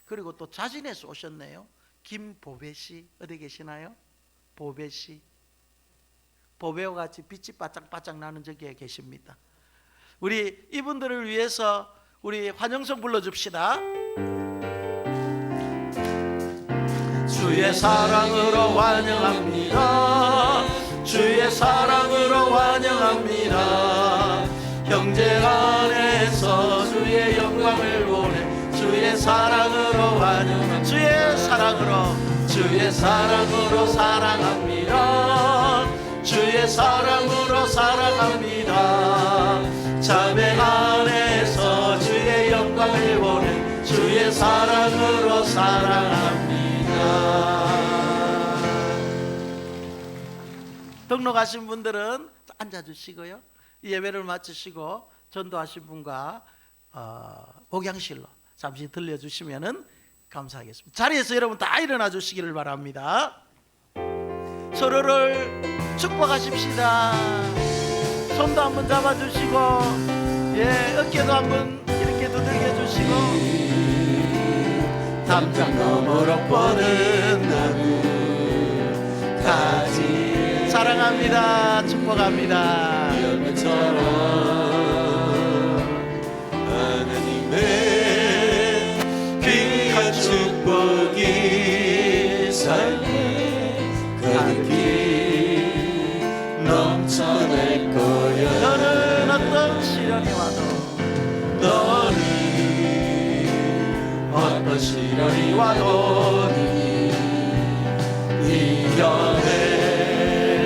그리고 또 자진해서 오셨네요. 김보배 씨 어디 계시나요? 보배 씨, 보배와 같이 빛이 바짝바짝 나는 저기에 계십니다. 우리 이분들을 위해서 우리 환영성 불러줍시다. 주의 사랑으로 환영합니다. 주의 사랑으로 환영합니다. 형제 안에서 주의 영광을 보내 주의 사랑으로 환영합니다. 주의 사랑으로 사랑합니다. 주의 사랑으로 사랑합니다. 자매 안에서 주의 영광을 보내 주의 사랑으로 사랑합니다. 등록하신 분들은 앉아주시고요. 예배를 마치시고 전도하신 분과 복양실로 잠시 들려주시면 감사하겠습니다. 자리에서 여러분 다 일어나 주시기를 바랍니다. 서로를 축복하십시다. 손도 한번 잡아주시고, 예, 어깨도 한번 이렇게 두들겨 주시고, 담장 너머로 뻗은 나무 가지 사랑합니다. 축복합니다. 열매처럼 하나님의 귀한 축복이 삶에 가득히 넘쳐날 거야. 너는 어떤 시련이 와도, 너는 어떤 시련이 와도 이겨낼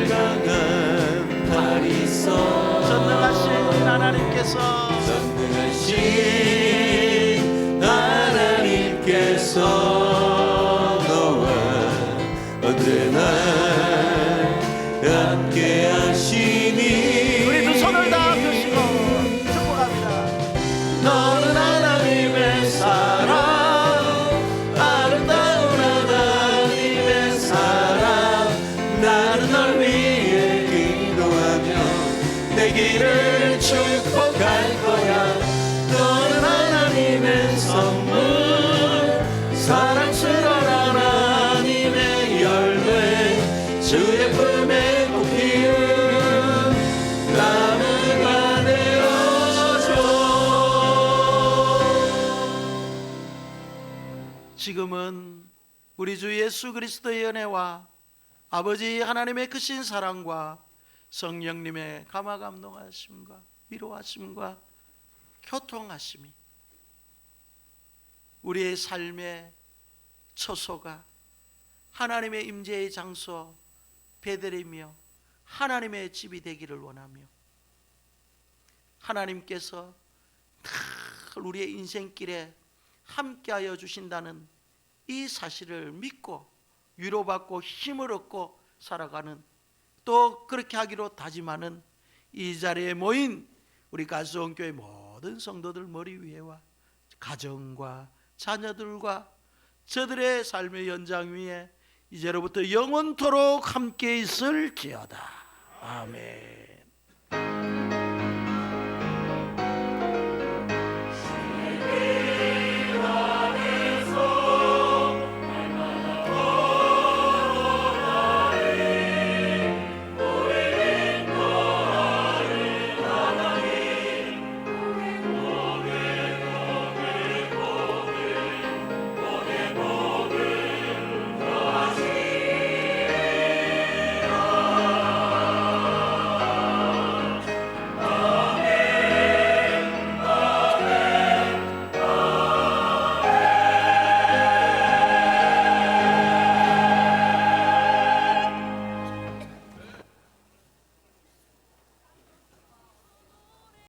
강한 팔이 있어. 전능하신 하나님께서 너와 언제나 함께 하시니. 우리 두 손을 다 펴시고 축복합니다. 너는 하나님의 사랑, 아름다운 하나님의 사랑. 나는 널 위해 기도하며 내 길을 축복할 거야. 너는 하나님의 선물, 사랑스러운 하나님의 열매, 주의 품에 꼭 피운 나무가 되어줘. 지금은 우리 주 예수 그리스도의 은혜와 아버지 하나님의 크신 사랑과 성령님의 감화감동하심과 위로하심과 교통하심이 우리의 삶의 처소가 하나님의 임재의 장소 베들이며 하나님의 집이 되기를 원하며, 하나님께서 늘 우리의 인생길에 함께하여 주신다는 이 사실을 믿고 위로받고 힘을 얻고 살아가는, 또 그렇게 하기로 다짐하는 이 자리에 모인 우리 가수원교회 모든 성도들 머리 위에와 가정과 자녀들과 저들의 삶의 연장 위에 이제로부터 영원토록 함께 있을지어다. 아멘.